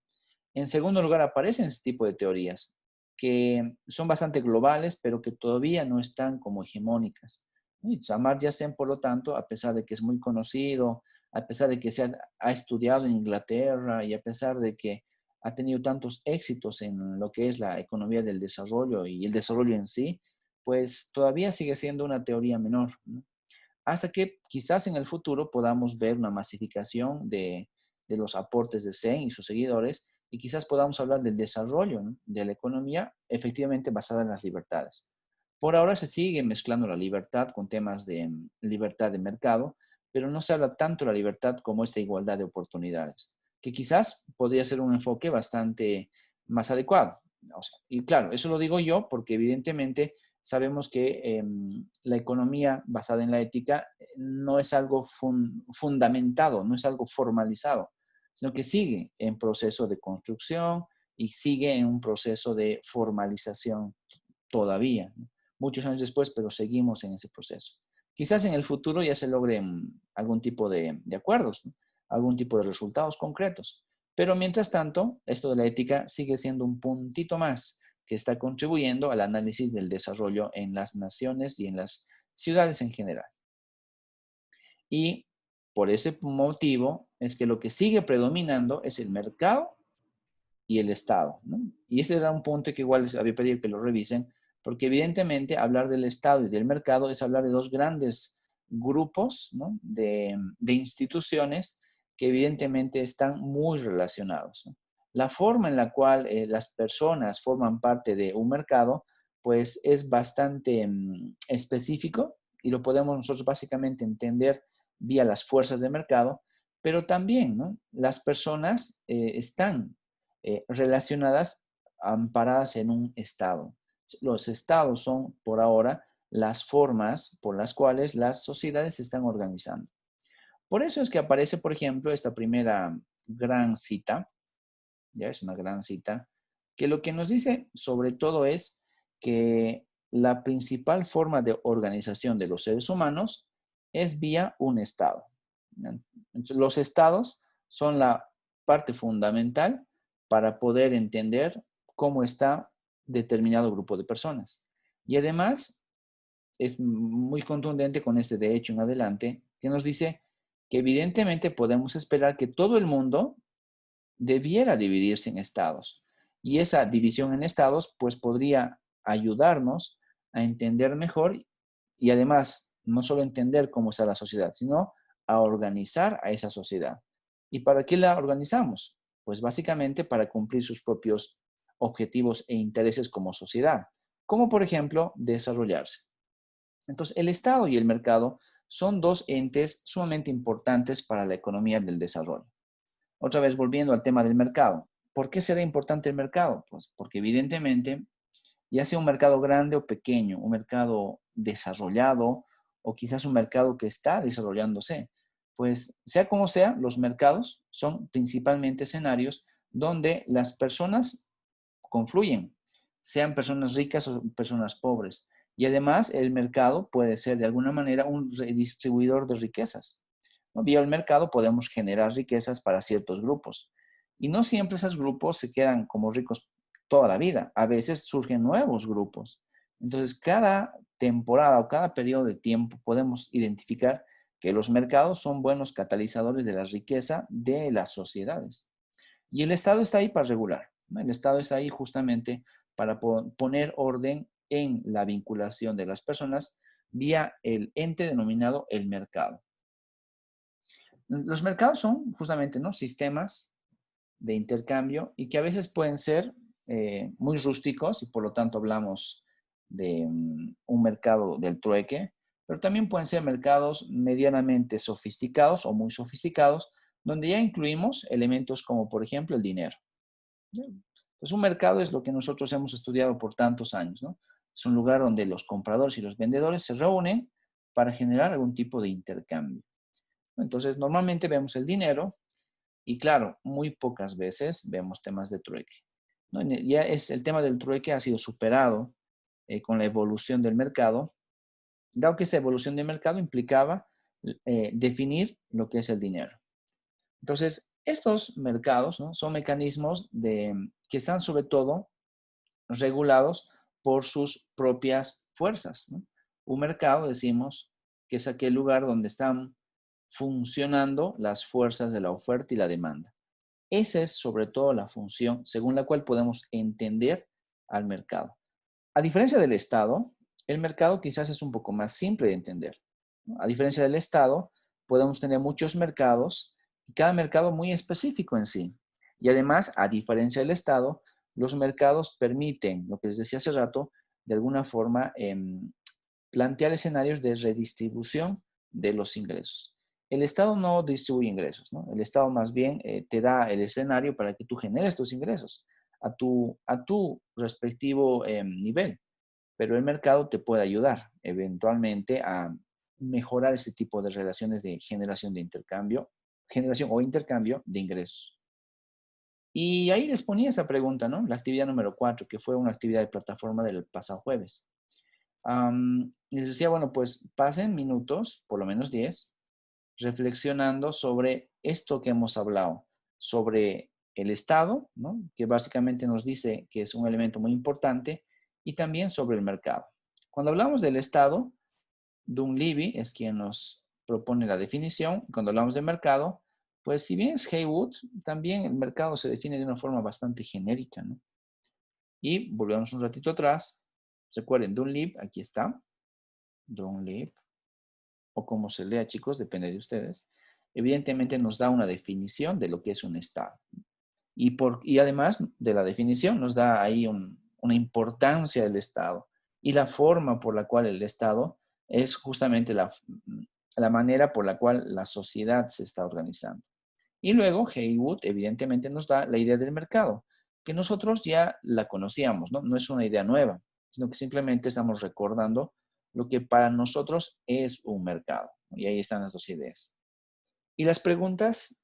En segundo lugar, aparecen ese tipo de teorías que son bastante globales, pero que todavía no están como hegemónicas. Y Amartya Sen, por lo tanto, a pesar de que es muy conocido, a pesar de que ha estudiado en Inglaterra y a pesar de que ha tenido tantos éxitos en lo que es la economía del desarrollo y el desarrollo en sí, pues todavía sigue siendo una teoría menor, ¿no? Hasta que quizás en el futuro podamos ver una masificación de los aportes de Sen y sus seguidores y quizás podamos hablar del desarrollo, ¿no?, de la economía efectivamente basada en las libertades. Por ahora se sigue mezclando la libertad con temas de libertad de mercado, pero no se habla tanto de la libertad como esta igualdad de oportunidades, que quizás podría ser un enfoque bastante más adecuado. O sea, y claro, eso lo digo yo porque evidentemente sabemos que la economía basada en la ética no es algo fundamentado, no es algo formalizado, sino que sigue en proceso de construcción y sigue en un proceso de formalización todavía, ¿no? Muchos años después, pero seguimos en ese proceso. Quizás en el futuro ya se logren algún tipo de acuerdos, ¿no?, algún tipo de resultados concretos. Pero mientras tanto, esto de la ética sigue siendo un puntito más que está contribuyendo al análisis del desarrollo en las naciones y en las ciudades en general. Y por ese motivo es que lo que sigue predominando es el mercado y el Estado, ¿no? Y ese era un punto que igual les había pedido que lo revisen, porque evidentemente hablar del Estado y del mercado es hablar de dos grandes grupos, ¿no?, de instituciones que evidentemente están muy relacionados, ¿no? La forma en la cual las personas forman parte de un mercado, pues es bastante específico y lo podemos nosotros básicamente entender vía las fuerzas de mercado, pero también, ¿no?, las personas están relacionadas, amparadas en un Estado. Los estados son, por ahora, las formas por las cuales las sociedades se están organizando. Por eso es que aparece, por ejemplo, esta primera gran cita, ya es una gran cita, que lo que nos dice sobre todo es que la principal forma de organización de los seres humanos es vía un Estado. Entonces, los estados son la parte fundamental para poder entender cómo está determinado grupo de personas. Y además es muy contundente con este de hecho en adelante, que nos dice que evidentemente podemos esperar que todo el mundo debiera dividirse en estados. Y esa división en estados, pues podría ayudarnos a entender mejor y además no solo entender cómo está la sociedad, sino a organizar a esa sociedad. ¿Y para qué la organizamos? Pues básicamente para cumplir sus propios objetivos e intereses como sociedad, como por ejemplo desarrollarse. Entonces, el Estado y el mercado son dos entes sumamente importantes para la economía del desarrollo. Otra vez volviendo al tema del mercado. ¿Por qué será importante el mercado? Pues porque evidentemente, ya sea un mercado grande o pequeño, un mercado desarrollado o quizás un mercado que está desarrollándose, pues sea como sea, los mercados son principalmente escenarios donde las personas confluyen, sean personas ricas o personas pobres. Y además el mercado puede ser de alguna manera un redistribuidor de riquezas, ¿no? Vía el mercado podemos generar riquezas para ciertos grupos. Y no siempre esos grupos se quedan como ricos toda la vida. A veces surgen nuevos grupos. Entonces, cada temporada o cada periodo de tiempo podemos identificar que los mercados son buenos catalizadores de la riqueza de las sociedades. Y el Estado está ahí para regular, ¿no? El Estado está ahí justamente para poner orden en la vinculación de las personas vía el ente denominado el mercado. Los mercados son justamente, ¿no?, sistemas de intercambio y que a veces pueden ser muy rústicos y por lo tanto hablamos de un mercado del trueque, pero también pueden ser mercados medianamente sofisticados o muy sofisticados, donde ya incluimos elementos como por ejemplo el dinero. Pues un mercado es lo que nosotros hemos estudiado por tantos años, ¿no? Es un lugar donde los compradores y los vendedores se reúnen para generar algún tipo de intercambio. Entonces, normalmente vemos el dinero y claro, muy pocas veces vemos temas de trueque, ¿no? Ya es, el tema del trueque ha sido superado con la evolución del mercado, dado que esta evolución del mercado implicaba definir lo que es el dinero. Entonces, estos mercados, ¿no?, son mecanismos que están sobre todo regulados por sus propias fuerzas, ¿no? Un mercado, decimos, que es aquel lugar donde están funcionando las fuerzas de la oferta y la demanda. Esa es sobre todo la función según la cual podemos entender al mercado. A diferencia del Estado, el mercado quizás es un poco más simple de entender, ¿no? A diferencia del Estado, podemos tener muchos mercados y cada mercado muy específico en sí. Y además, a diferencia del Estado, los mercados permiten, lo que les decía hace rato, de alguna forma plantear escenarios de redistribución de los ingresos. El Estado no distribuye ingresos, ¿no? El Estado más bien te da el escenario para que tú generes tus ingresos a tu respectivo nivel, pero el mercado te puede ayudar eventualmente a mejorar ese tipo de relaciones de generación de intercambio, generación o intercambio de ingresos. Y ahí les ponía esa pregunta, ¿no? La actividad número 4, que fue una actividad de plataforma del pasado jueves. Les decía, bueno, pues pasen minutos, por lo menos 10, reflexionando sobre esto que hemos hablado, sobre el Estado, ¿no?, que básicamente nos dice que es un elemento muy importante, y también sobre el mercado. Cuando hablamos del Estado, Dunleavy es quien nos propone la definición. Cuando hablamos de mercado, pues si bien es Haywood, también el mercado se define de una forma bastante genérica, ¿no? Y volvemos un ratito atrás. Recuerden, Dunleavy, aquí está. Dunleavy, o como se lea, chicos, depende de ustedes. Evidentemente nos da una definición de lo que es un Estado. Y además de la definición nos da ahí una importancia del Estado y la forma por la cual el Estado es justamente la manera por la cual la sociedad se está organizando. Y luego Haywood evidentemente nos da la idea del mercado, que nosotros ya la conocíamos, ¿no? No es una idea nueva, sino que simplemente estamos recordando lo que para nosotros es un mercado, ¿no? Y ahí están las dos ideas. Y las preguntas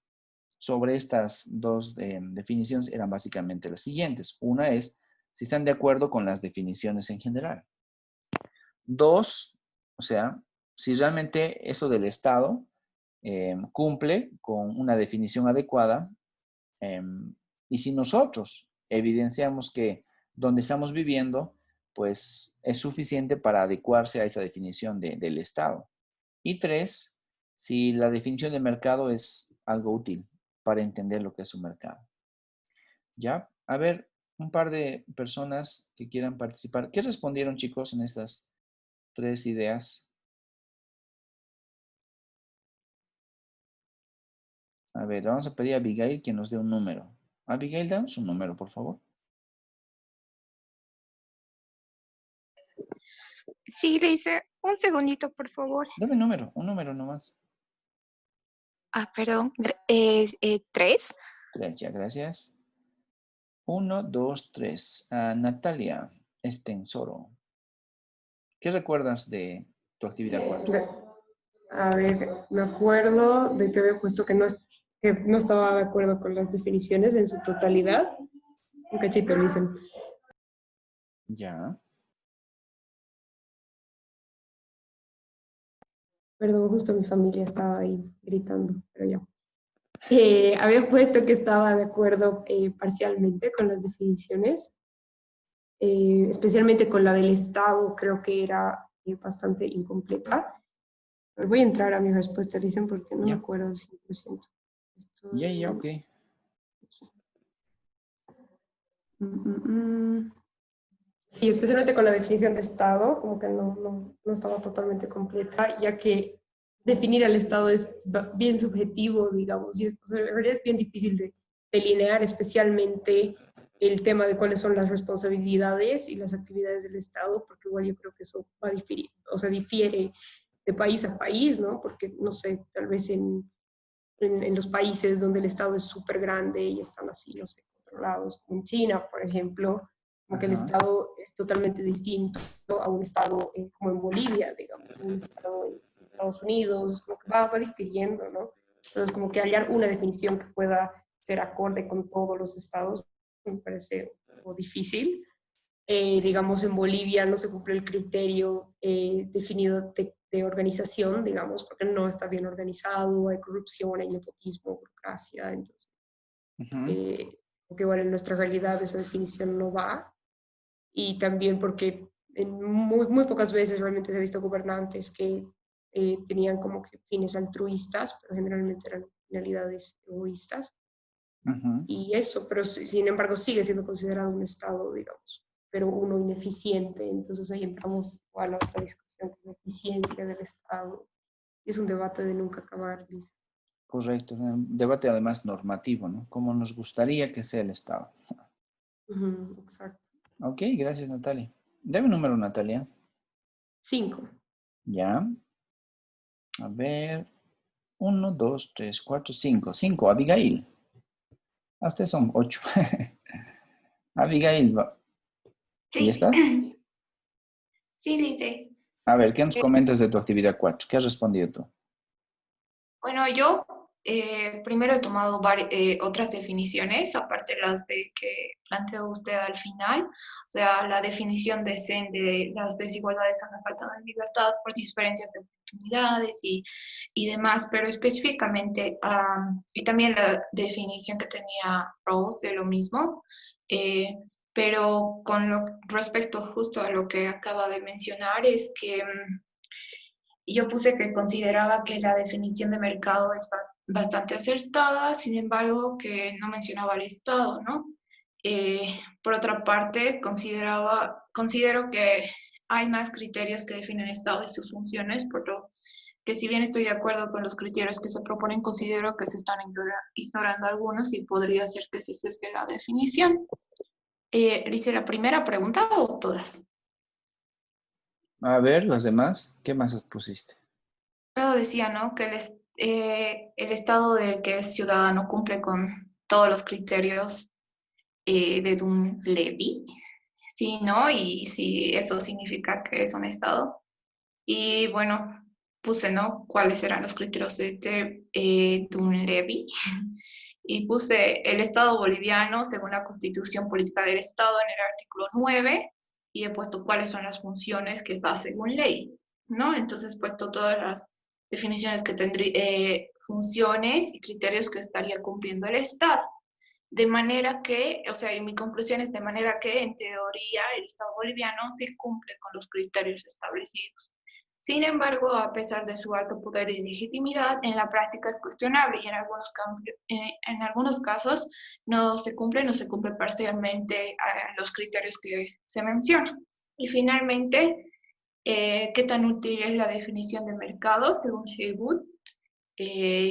sobre estas dos definiciones eran básicamente las siguientes. Una es si están de acuerdo con las definiciones en general. Dos, o sea, si realmente eso del Estado cumple con una definición adecuada, y si nosotros evidenciamos que donde estamos viviendo, pues es suficiente para adecuarse a esta definición del Estado. Y tres, si la definición de mercado es algo útil para entender lo que es un mercado. ¿Ya? A ver, un par de personas que quieran participar. ¿Qué respondieron, chicos, en estas tres ideas? A ver, vamos a pedir a Abigail que nos dé un número. Abigail, danos un número, por favor. Sí, le hice un segundito, por favor. Dame un número nomás. Perdón. 3. 3, ya, gracias. 1, 2, 3. Natalia Estensoro. ¿Qué recuerdas de tu actividad 4? A ver, me acuerdo de que había puesto que no estaba de acuerdo con las definiciones en su totalidad. Un cachito, dicen. Ya. Perdón, justo mi familia estaba ahí gritando, pero ya. Había puesto que estaba de acuerdo parcialmente con las definiciones, especialmente con la del Estado, creo que era bastante incompleta. Pero voy a entrar a mi respuesta, dicen, porque no me Ya. acuerdo al 100%. Ya, ok. Sí, especialmente con la definición de Estado, como que no estaba totalmente completa, ya que definir al Estado es bien subjetivo, digamos, y o sea, en realidad es bien difícil de delinear, especialmente el tema de cuáles son las responsabilidades y las actividades del Estado, porque igual yo creo que eso va a diferir, o sea, difiere de país a país, ¿no? Porque, no sé, tal vez en los países donde el Estado es súper grande y están así, no sé, controlados, como en China, por ejemplo, como que el Ajá. Estado es totalmente distinto a un Estado como en Bolivia, digamos, un Estado en Estados Unidos, como que va difiriendo, ¿no? Entonces, como que hallar una definición que pueda ser acorde con todos los estados me parece un poco difícil. Digamos, en Bolivia no se cumple el criterio definido de organización, digamos, porque no está bien organizado, hay corrupción, hay nepotismo, burocracia, entonces, Ujú. porque igual en nuestra realidad esa definición no va, y también porque en muy pocas veces realmente se ha visto gobernantes que tenían como que fines altruistas, pero generalmente eran finalidades egoístas. Ujú. Y eso, pero sin embargo sigue siendo considerado un Estado, digamos, pero uno ineficiente. Entonces ahí entramos a la otra discusión, que es la eficiencia del Estado. Es un debate de nunca acabar, Lisa. Correcto. Un debate además normativo, ¿no? ¿Cómo nos gustaría que sea el Estado? Exacto. Ok, gracias, Natalia. Dame un número, Natalia. 5. Ya. A ver. 1, 2, 3, 4, 5. 5, Abigail. Hasta son 8. Abigail, ¿ahí Sí. estás? Sí, le hice. A ver, ¿qué nos comentas de tu actividad 4? ¿Qué has respondido tú? Bueno, yo primero he tomado otras definiciones, aparte de las de que planteó usted al final, o sea, la definición de CEN de las desigualdades son la falta de libertad por diferencias de oportunidades y demás, pero específicamente, y también la definición que tenía Rawls de lo mismo, pero con respecto justo a lo que acaba de mencionar, es que yo puse que consideraba que la definición de mercado es bastante acertada, sin embargo, que no mencionaba el Estado, ¿no? Por otra parte, considero que hay más criterios que definen el Estado y sus funciones, por lo que si bien estoy de acuerdo con los criterios que se proponen, considero que se están ignorando algunos y podría ser que se sesgue la definición. ¿Hice la primera pregunta o todas? A ver, los demás, ¿qué más pusiste? Luego decía, ¿no? Que el Estado del que es ciudadano cumple con todos los criterios de Dunleavy, ¿sí, no? Y si eso significa que es un Estado. Y bueno, puse, ¿no? ¿Cuáles eran los criterios de Dunleavy? Y puse el Estado boliviano según la Constitución Política del Estado en el artículo 9 y he puesto cuáles son las funciones que da según ley, ¿no? Entonces he puesto todas las definiciones que tendría, funciones y criterios que estaría cumpliendo el Estado. De manera que, o sea, y mi conclusión es de manera que en teoría el Estado boliviano sí cumple con los criterios establecidos. Sin embargo, a pesar de su alto poder y legitimidad, en la práctica es cuestionable y en algunos casos no se cumple parcialmente los criterios que se mencionan. Y finalmente, ¿qué tan útil es la definición de mercado según Haywood?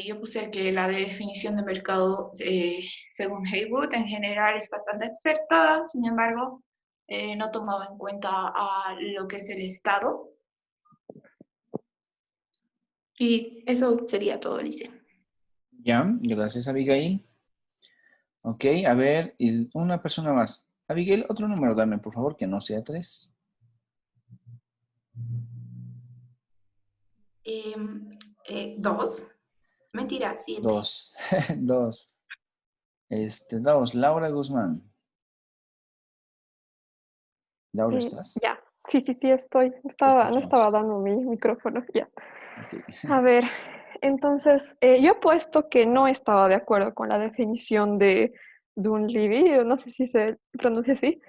Yo puse que la definición de mercado, según Haywood, en general es bastante acertada, sin embargo, no tomaba en cuenta a lo que es el Estado. Y eso sería todo, Lice. Ya, gracias, Abigail. Ok, a ver, y una persona más. Abigail, otro número dame, por favor, que no sea 3. Dos. Mentira, 7. 2. 2. Vamos, Laura Guzmán. Laura, ¿estás? Ya, sí, sí, sí, estoy. Te No escuchamos. estaba dando mi micrófono, ya. Ok. A ver, entonces, yo he puesto que no estaba de acuerdo con la definición de Dunleavy, no sé si se pronuncia así,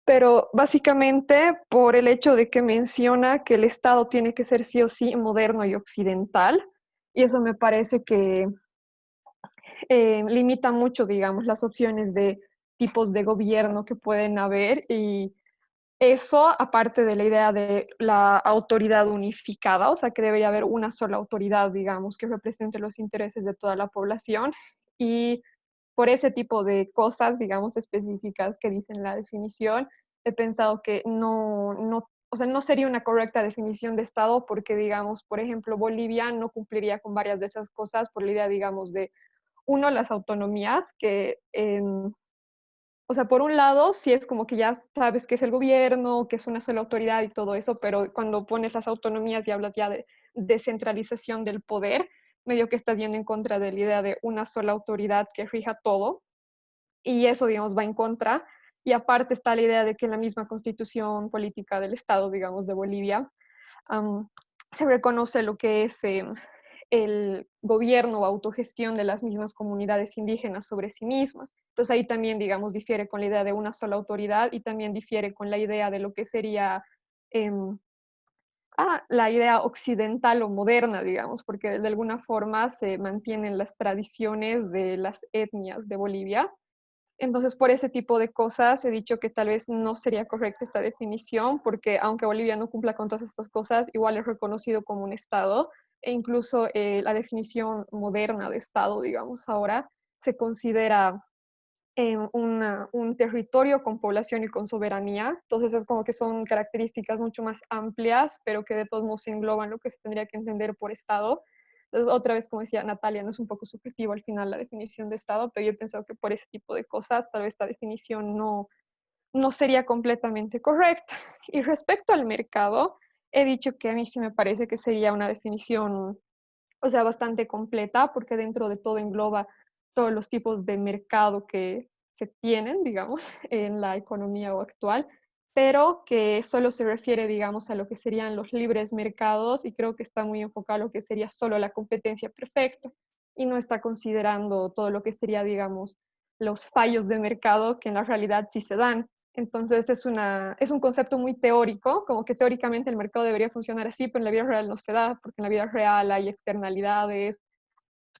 pero básicamente por el hecho de que menciona que el Estado tiene que ser sí o sí moderno y occidental, y eso me parece que limita mucho, digamos, las opciones de tipos de gobierno que pueden haber y eso, aparte de la idea de la autoridad unificada, o sea, que debería haber una sola autoridad, digamos, que represente los intereses de toda la población. Y por ese tipo de cosas, digamos, específicas que dicen la definición, he pensado que o sea, no sería una correcta definición de Estado porque, digamos, por ejemplo, Bolivia no cumpliría con varias de esas cosas por la idea, digamos, de, uno, las autonomías, que o sea, por un lado, sí es como que ya sabes que es el gobierno, que es una sola autoridad y todo eso, pero cuando pones las autonomías y hablas ya de descentralización del poder, medio que estás yendo en contra de la idea de una sola autoridad que rija todo, y eso, digamos, va en contra. Y aparte está la idea de que en la misma constitución política del Estado, digamos, de Bolivia, um, se reconoce lo que es el gobierno o autogestión de las mismas comunidades indígenas sobre sí mismas. Entonces ahí también, digamos, difiere con la idea de una sola autoridad y también difiere con la idea de lo que sería la idea occidental o moderna, digamos, porque de alguna forma se mantienen las tradiciones de las etnias de Bolivia. Entonces, por ese tipo de cosas he dicho que tal vez no sería correcta esta definición, porque aunque Bolivia no cumpla con todas estas cosas, igual es reconocido como un Estado, e incluso la definición moderna de Estado, digamos, ahora se considera un territorio con población y con soberanía. Entonces es como que son características mucho más amplias, pero que de todos modos engloban lo que se tendría que entender por Estado. Entonces, otra vez, como decía Natalia, no es un poco subjetivo al final la definición de Estado, pero yo he pensado que por ese tipo de cosas tal vez esta definición no sería completamente correcta. Y respecto al mercado, he dicho que a mí sí me parece que sería una definición, o sea, bastante completa, porque dentro de todo engloba todos los tipos de mercado que se tienen, digamos, en la economía actual, pero que solo se refiere, digamos, a lo que serían los libres mercados y creo que está muy enfocado a lo que sería solo la competencia perfecta y no está considerando todo lo que sería, digamos, los fallos de mercado que en la realidad sí se dan. Entonces es un concepto muy teórico, como que teóricamente el mercado debería funcionar así, pero en la vida real no se da, porque en la vida real hay externalidades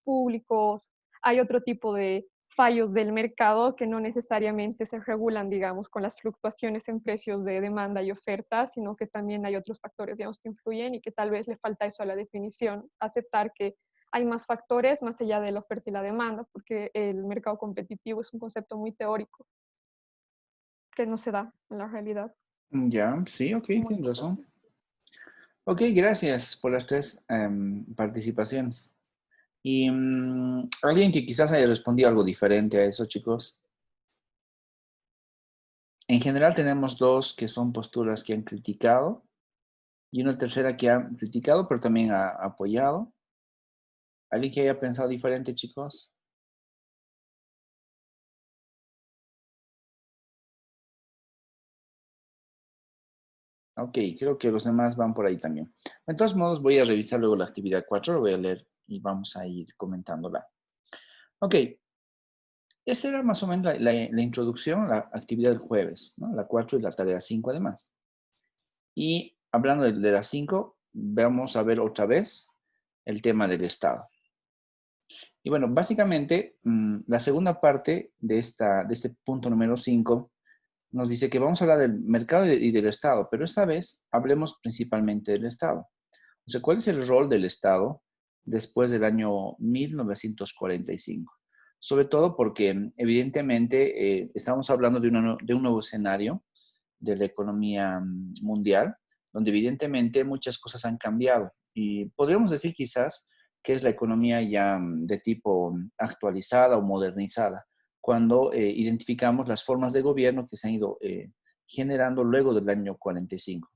públicos, hay otro tipo de fallos del mercado que no necesariamente se regulan, digamos, con las fluctuaciones en precios de demanda y oferta, sino que también hay otros factores, digamos, que influyen y que tal vez le falta eso a la definición, aceptar que hay más factores más allá de la oferta y la demanda, porque el mercado competitivo es un concepto muy teórico que no se da en la realidad. Ya, sí, ok, tienes razón. Ok, gracias por las 3 participaciones. Y alguien que quizás haya respondido algo diferente a eso, chicos. En general tenemos 2 que son posturas que han criticado y una tercera que ha criticado, pero también ha apoyado. ¿Alguien que haya pensado diferente, chicos? Ok, creo que los demás van por ahí también. De todos modos, voy a revisar luego la actividad 4, lo voy a leer y vamos a ir comentándola. Ok, esta era más o menos la introducción a la actividad del jueves, ¿no? La 4 y la tarea 5 además. Y hablando de las 5, vamos a ver otra vez el tema del Estado. Y bueno, básicamente, la segunda parte de este punto número 5 nos dice que vamos a hablar del mercado y del Estado, pero esta vez hablemos principalmente del Estado. O sea, ¿cuál es el rol del Estado después del año 1945? Sobre todo porque evidentemente estamos hablando de un nuevo escenario de la economía mundial, donde evidentemente muchas cosas han cambiado. Y podríamos decir quizás que es la economía ya de tipo actualizada o modernizada, cuando identificamos las formas de gobierno que se han ido generando luego del año 45.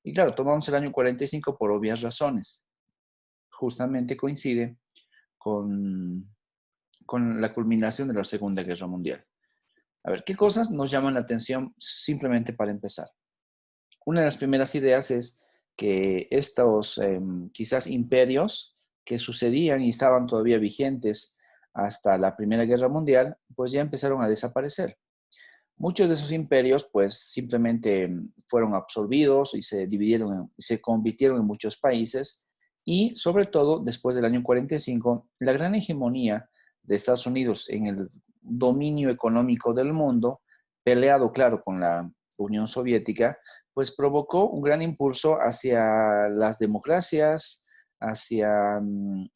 Y claro, tomamos el año 45 por obvias razones. Justamente coincide con, con la culminación de la Segunda Guerra Mundial. A ver, ¿qué cosas nos llaman la atención simplemente para empezar? Una de las primeras ideas es que estos quizás imperios que sucedían y estaban todavía vigentes hasta la Primera Guerra Mundial, pues ya empezaron a desaparecer. Muchos de esos imperios pues simplemente fueron absorbidos y se dividieron, se convirtieron en muchos países y sobre todo después del año 45, la gran hegemonía de Estados Unidos en el dominio económico del mundo, peleado claro con la Unión Soviética, pues provocó un gran impulso hacia las democracias, hacia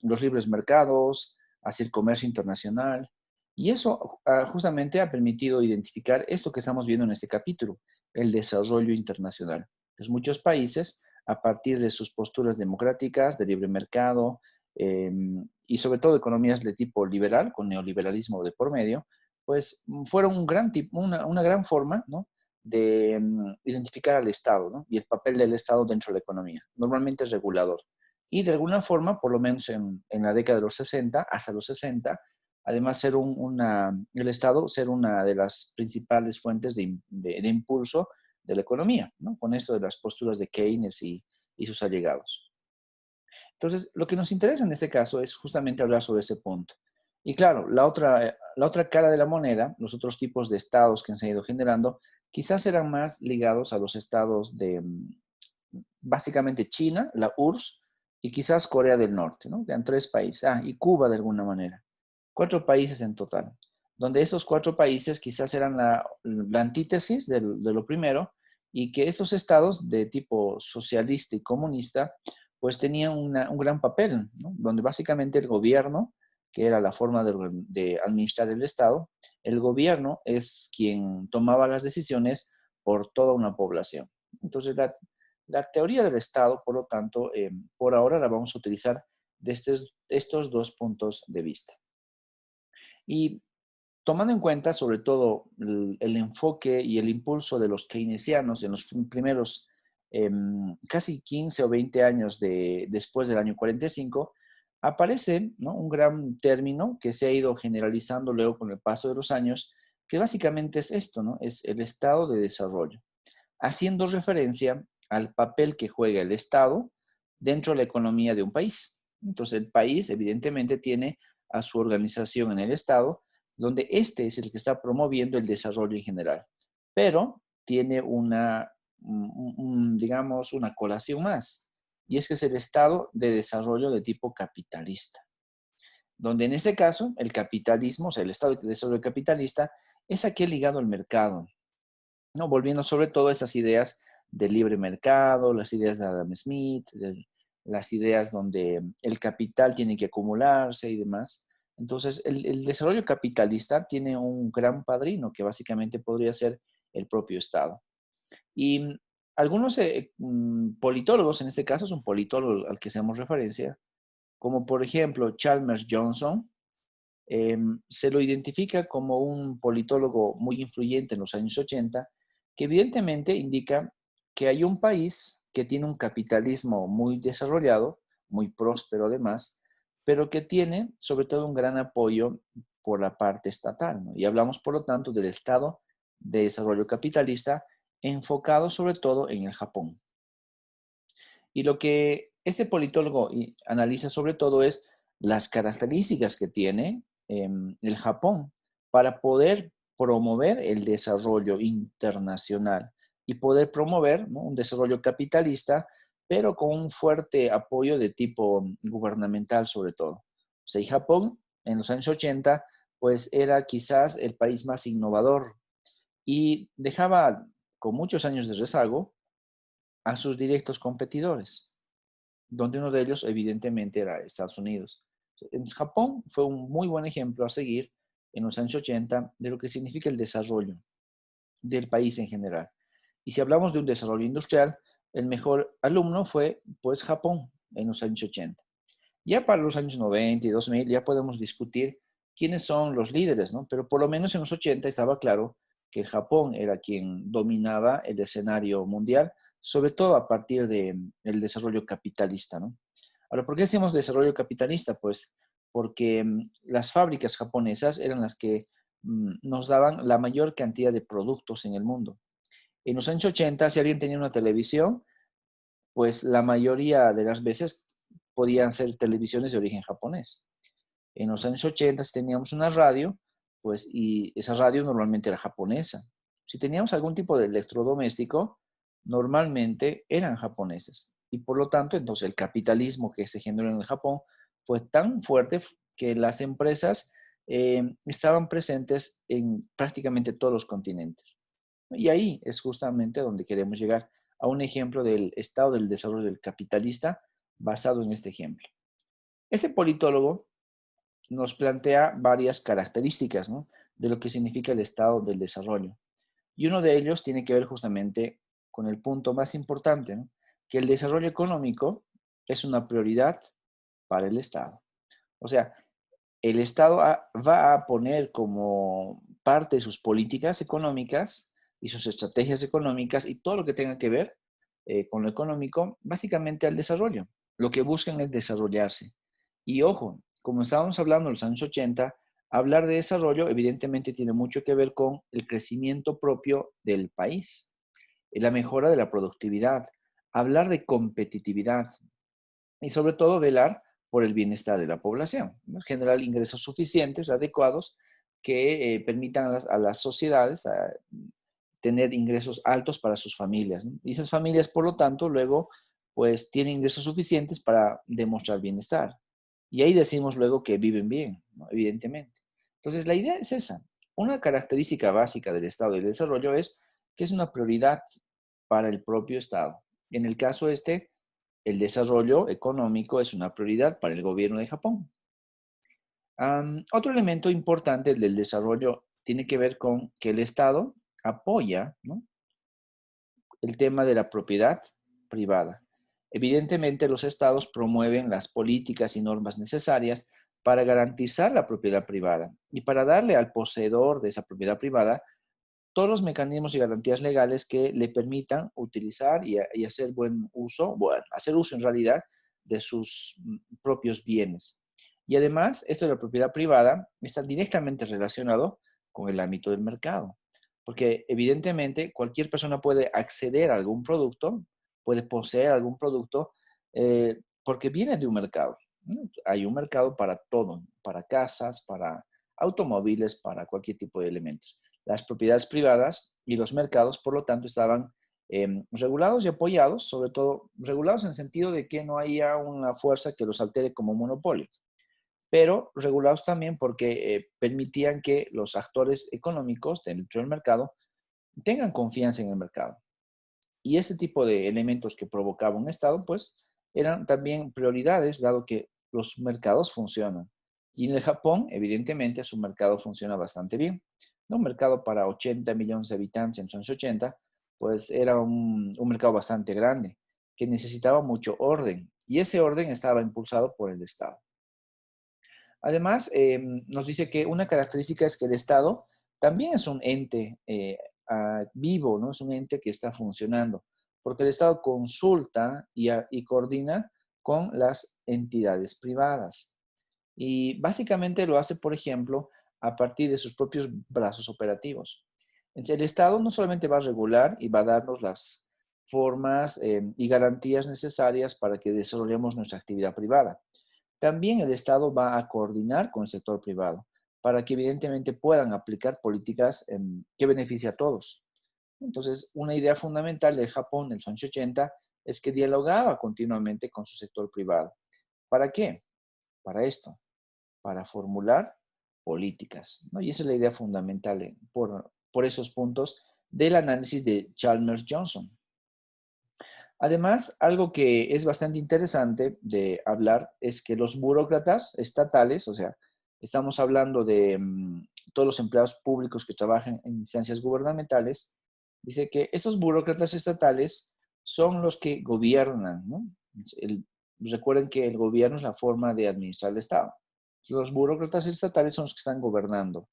los libres mercados, hacia el comercio internacional. Y eso justamente ha permitido identificar esto que estamos viendo en este capítulo, el desarrollo internacional. Pues muchos países, a partir de sus posturas democráticas, de libre mercado y sobre todo economías de tipo liberal, con neoliberalismo de por medio, pues fueron una gran forma, ¿no?, de identificar al Estado, ¿no?, y el papel del Estado dentro de la economía. Normalmente es regulador. Y de alguna forma, por lo menos en la década de los 60, hasta los 60, además ser el Estado ser una de las principales fuentes de impulso de la economía, ¿no?, con esto de las posturas de Keynes y sus allegados. Entonces, lo que nos interesa en este caso es justamente hablar sobre ese punto. Y claro, la otra cara de la moneda, los otros tipos de estados que se han ido generando, quizás eran más ligados a los estados de básicamente China, la URSS, y quizás Corea del Norte, ¿no? Eran 3 países. Y Cuba de alguna manera. 4 países en total, donde esos 4 países quizás eran la antítesis de lo primero y que estos estados de tipo socialista y comunista pues tenían un gran papel, ¿no?, donde básicamente el gobierno, que era la forma de administrar el Estado, el gobierno es quien tomaba las decisiones por toda una población. Entonces, la teoría del Estado, por lo tanto, por ahora la vamos a utilizar de estos 2 puntos de vista. Y tomando en cuenta sobre todo el enfoque y el impulso de los keynesianos en los primeros casi 15 o 20 años después del año 45, aparece, ¿no?, un gran término que se ha ido generalizando luego con el paso de los años, que básicamente es esto, ¿no? Es el estado de desarrollo, haciendo referencia al papel que juega el Estado dentro de la economía de un país. Entonces, el país evidentemente tiene a su organización en el Estado, donde este es el que está promoviendo el desarrollo en general, pero tiene digamos, una colación más, y es que es el Estado de desarrollo de tipo capitalista, donde en este caso el capitalismo, o sea, el Estado de desarrollo capitalista, es aquel ligado al mercado, ¿no?, volviendo sobre todo a esas ideas del libre mercado, las ideas de Adam Smith, las ideas donde el capital tiene que acumularse y demás. Entonces, el desarrollo capitalista tiene un gran padrino que básicamente podría ser el propio Estado. Y algunos politólogos, en este caso es un politólogo al que hacemos referencia, como por ejemplo Chalmers Johnson, se lo identifica como un politólogo muy influyente en los años 80, que evidentemente indica que hay un país que tiene un capitalismo muy desarrollado, muy próspero además, pero que tiene sobre todo un gran apoyo por la parte estatal, ¿no? Y hablamos por lo tanto del Estado de desarrollo capitalista enfocado sobre todo en el Japón. Y lo que este politólogo analiza sobre todo es las características que tiene el Japón para poder promover el desarrollo internacional y poder promover, ¿no?, un desarrollo capitalista, pero con un fuerte apoyo de tipo gubernamental sobre todo. O sea, y Japón en los años 80 pues era quizás el país más innovador y dejaba con muchos años de rezago a sus directos competidores, donde uno de ellos evidentemente era Estados Unidos. En Japón fue un muy buen ejemplo a seguir en los años 80 de lo que significa el desarrollo del país en general. Y si hablamos de un desarrollo industrial, el mejor alumno fue pues Japón en los años 80. Ya para los años 90 y 2000 ya podemos discutir quiénes son los líderes, ¿no? Pero por lo menos en los 80 estaba claro que Japón era quien dominaba el escenario mundial, sobre todo a partir del desarrollo capitalista, ¿no? Ahora, ¿por qué decimos desarrollo capitalista? Pues porque las fábricas japonesas eran las que nos daban la mayor cantidad de productos en el mundo. En los años 80, si alguien tenía una televisión, pues la mayoría de las veces podían ser televisiones de origen japonés. En los años 80 si teníamos una radio, pues y esa radio normalmente era japonesa. Si teníamos algún tipo de electrodoméstico, normalmente eran japoneses. Y por lo tanto, entonces el capitalismo que se generó en el Japón fue tan fuerte que las empresas estaban presentes en prácticamente todos los continentes. Y ahí es justamente donde queremos llegar a un ejemplo del estado del desarrollo del capitalista basado en este ejemplo. Este politólogo nos plantea varias características, ¿no?, de lo que significa el estado del desarrollo. Y uno de ellos tiene que ver justamente con el punto más importante, ¿no?, que el desarrollo económico es una prioridad para el Estado. O sea, el Estado va a poner como parte de sus políticas económicas y sus estrategias económicas y todo lo que tenga que ver con lo económico, básicamente al desarrollo. Lo que buscan es desarrollarse. Y ojo, como estábamos hablando en los años 80, hablar de desarrollo evidentemente tiene mucho que ver con el crecimiento propio del país, la mejora de la productividad, hablar de competitividad y sobre todo velar por el bienestar de la población, ¿no? Generar ingresos suficientes, adecuados, que permitan a las sociedades tener ingresos altos para sus familias, ¿no? Y esas familias, por lo tanto, luego, pues tienen ingresos suficientes para demostrar bienestar. Y ahí decimos luego que viven bien, ¿no?, evidentemente. Entonces, la idea es esa. Una característica básica del Estado y del desarrollo es que es una prioridad para el propio Estado. En el caso este, el desarrollo económico es una prioridad para el gobierno de Japón. Otro elemento importante del desarrollo tiene que ver con que el Estado apoya, ¿no?, el tema de la propiedad privada. Evidentemente, los estados promueven las políticas y normas necesarias para garantizar la propiedad privada y para darle al poseedor de esa propiedad privada todos los mecanismos y garantías legales que le permitan utilizar y hacer buen uso, bueno, hacer uso en realidad de sus propios bienes. Y además, esto de la propiedad privada está directamente relacionado con el ámbito del mercado, porque evidentemente cualquier persona puede acceder a algún producto, puede poseer algún producto, porque viene de un mercado, ¿no? Hay un mercado para todo, para casas, para automóviles, para cualquier tipo de elementos. Las propiedades privadas y los mercados, por lo tanto, estaban regulados y apoyados, sobre todo regulados en el sentido de que no haya una fuerza que los altere como monopolio, pero regulados también porque permitían que los actores económicos dentro del mercado tengan confianza en el mercado. Y ese tipo de elementos que provocaba un Estado, pues, eran también prioridades, dado que los mercados funcionan. Y en el Japón, evidentemente, su mercado funciona bastante bien. ¿No? Un mercado para 80 millones de habitantes en los años 80, pues era un mercado bastante grande, que necesitaba mucho orden. Y ese orden estaba impulsado por el Estado. Además, nos dice que una característica es que el Estado también es un ente vivo, ¿no? Es un ente que está funcionando, porque el Estado consulta y coordina con las entidades privadas. Y básicamente lo hace, por ejemplo, a partir de sus propios brazos operativos. Entonces, el Estado no solamente va a regular y va a darnos las formas y garantías necesarias para que desarrollemos nuestra actividad privada. También el Estado va a coordinar con el sector privado para que evidentemente puedan aplicar políticas que beneficien a todos. Entonces, una idea fundamental del Japón en los años 80 es que dialogaba continuamente con su sector privado. ¿Para qué? Para esto, para formular políticas, ¿no? Y esa es la idea fundamental por esos puntos del análisis de Chalmers Johnson. Además, algo que es bastante interesante de hablar es que los burócratas estatales, o sea, estamos hablando de todos los empleados públicos que trabajan en instancias gubernamentales, Dice que estos burócratas estatales son los que gobiernan, ¿no? Recuerden que el gobierno es la forma de administrar el Estado. Los burócratas estatales son los que están gobernando.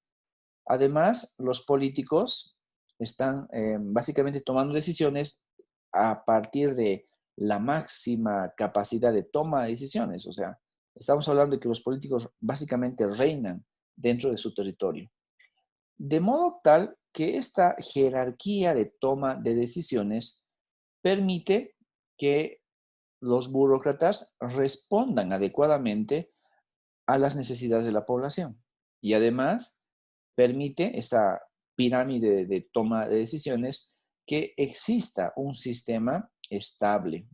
Además, los políticos están básicamente tomando decisiones a partir de la máxima capacidad de toma de decisiones. O sea, estamos hablando de que los políticos básicamente reinan dentro de su territorio. De modo tal que esta jerarquía de toma de decisiones permite que los burócratas respondan adecuadamente a las necesidades de la población. Y además permite esta pirámide de toma de decisiones que exista un sistema estable,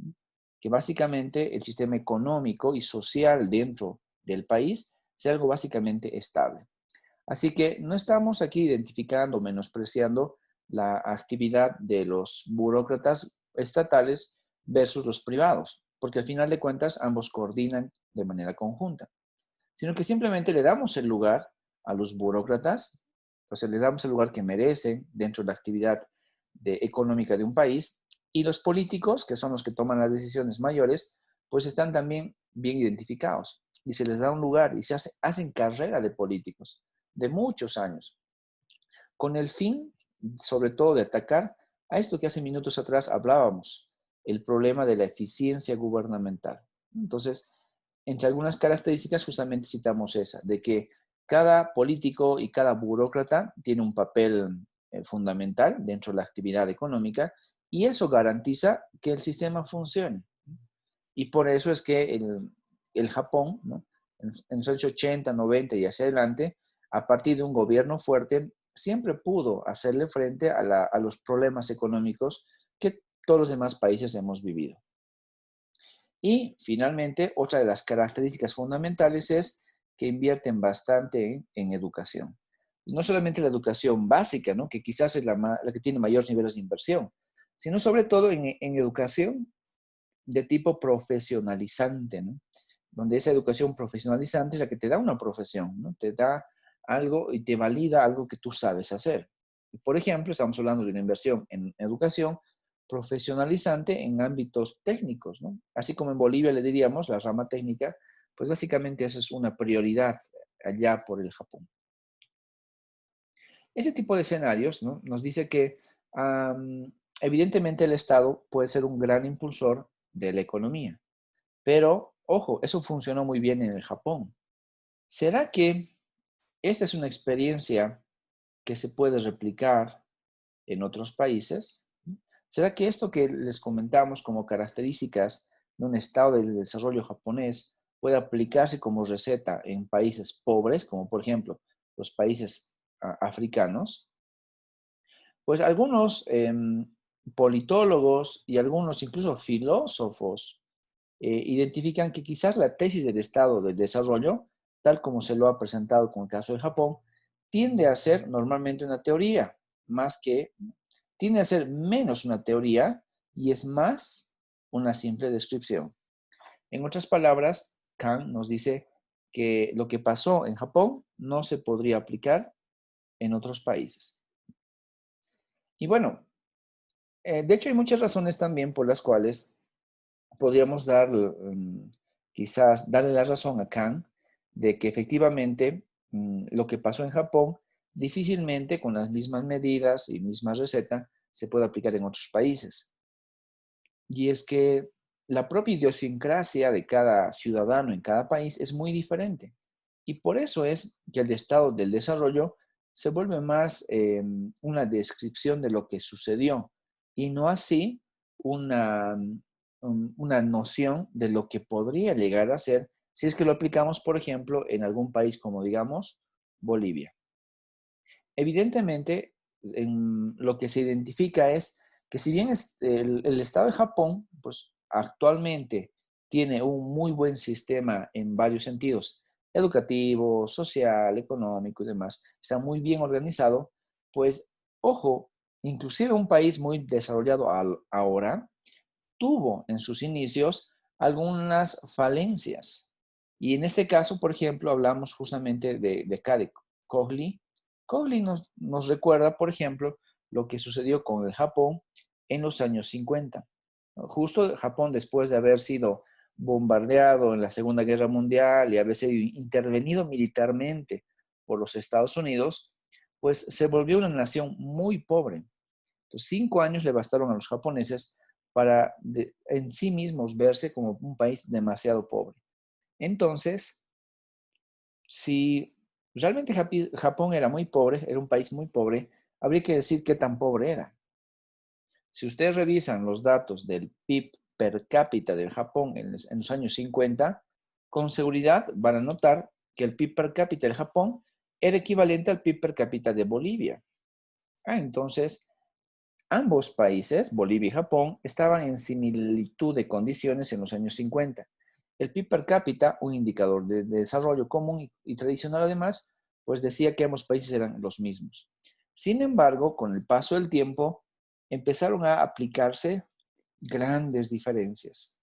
que básicamente el sistema económico y social dentro del país sea algo básicamente estable. Así que no estamos aquí identificando, menospreciando la actividad de los burócratas estatales versus los privados, porque al final de cuentas ambos coordinan de manera conjunta, sino que simplemente le damos el lugar a los burócratas, entonces le damos el lugar que merecen dentro de la actividad económica de un país, y los políticos, que son los que toman las decisiones mayores, pues están también bien identificados y se les da un lugar y se hacen carrera de políticos de muchos años, con el fin, sobre todo, de atacar a esto que hace minutos atrás hablábamos, el problema de la eficiencia gubernamental. Entonces, entre algunas características justamente citamos esa, de que cada político y cada burócrata tiene un papel fundamental dentro de la actividad económica y eso garantiza que el sistema funcione. Y por eso es que el Japón, ¿no? En los años 80, 90 y hacia adelante, a partir de un gobierno fuerte, siempre pudo hacerle frente a los problemas económicos que todos los demás países hemos vivido. Y finalmente, otra de las características fundamentales es que invierten bastante en educación. Y no solamente la educación básica, ¿no? Que quizás es la que tiene mayores niveles de inversión, sino sobre todo en educación de tipo profesionalizante, ¿no? Donde esa educación profesionalizante es la que te da una profesión, ¿no? Te da algo y te valida algo que tú sabes hacer. Por ejemplo, estamos hablando de una inversión en educación profesionalizante en ámbitos técnicos, ¿no? Así como en Bolivia le diríamos la rama técnica, pues básicamente esa es una prioridad allá por el Japón. Ese tipo de escenarios, ¿no? Nos dice que evidentemente el Estado puede ser un gran impulsor de la economía, pero ojo, eso funcionó muy bien en el Japón. ¿Será que esta es una experiencia que se puede replicar en otros países? ¿Será que esto que les comentamos como características de un estado de desarrollo japonés puede aplicarse como receta en países pobres, como por ejemplo los países africanos? Pues algunos politólogos y algunos incluso filósofos identifican que quizás la tesis del estado del desarrollo, tal como se lo ha presentado con el caso de Japón, tiende a ser normalmente una teoría, tiende a ser menos una teoría y es más una simple descripción. En otras palabras, Kant nos dice que lo que pasó en Japón no se podría aplicar en otros países. Y bueno, de hecho hay muchas razones también por las cuales podríamos quizás darle la razón a Kant de que efectivamente lo que pasó en Japón difícilmente con las mismas medidas y misma receta se puede aplicar en otros países. Y es que la propia idiosincrasia de cada ciudadano en cada país es muy diferente. Y por eso es que el estado del desarrollo se vuelve más una descripción de lo que sucedió y no así una noción de lo que podría llegar a ser si es que lo aplicamos, por ejemplo, en algún país como, digamos, Bolivia. Evidentemente, lo que se identifica es que si bien el Estado de Japón, pues actualmente tiene un muy buen sistema en varios sentidos, educativo, social, económico y demás, está muy bien organizado, pues ojo, inclusive un país muy desarrollado ahora, tuvo en sus inicios algunas falencias. Y en este caso, por ejemplo, hablamos justamente de Cade Cogli. Cogli nos recuerda, por ejemplo, lo que sucedió con el Japón en los años 50. ¿No? Justo Japón, después de haber sido bombardeado en la Segunda Guerra Mundial y haber sido intervenido militarmente por los Estados Unidos, pues se volvió una nación muy pobre. Entonces, 5 años le bastaron a los japoneses para en sí mismos verse como un país demasiado pobre. Entonces, si realmente Japón era muy pobre, era un país muy pobre, habría que decir qué tan pobre era. Si ustedes revisan los datos del PIB per cápita del Japón en los años 50, con seguridad van a notar que el PIB per cápita del Japón era equivalente al PIB per cápita de Bolivia. Entonces, ambos países, Bolivia y Japón, estaban en similitud de condiciones en los años 50. El PIB per cápita, un indicador de desarrollo común y tradicional además, pues decía que ambos países eran los mismos. Sin embargo, con el paso del tiempo, empezaron a aplicarse grandes diferencias.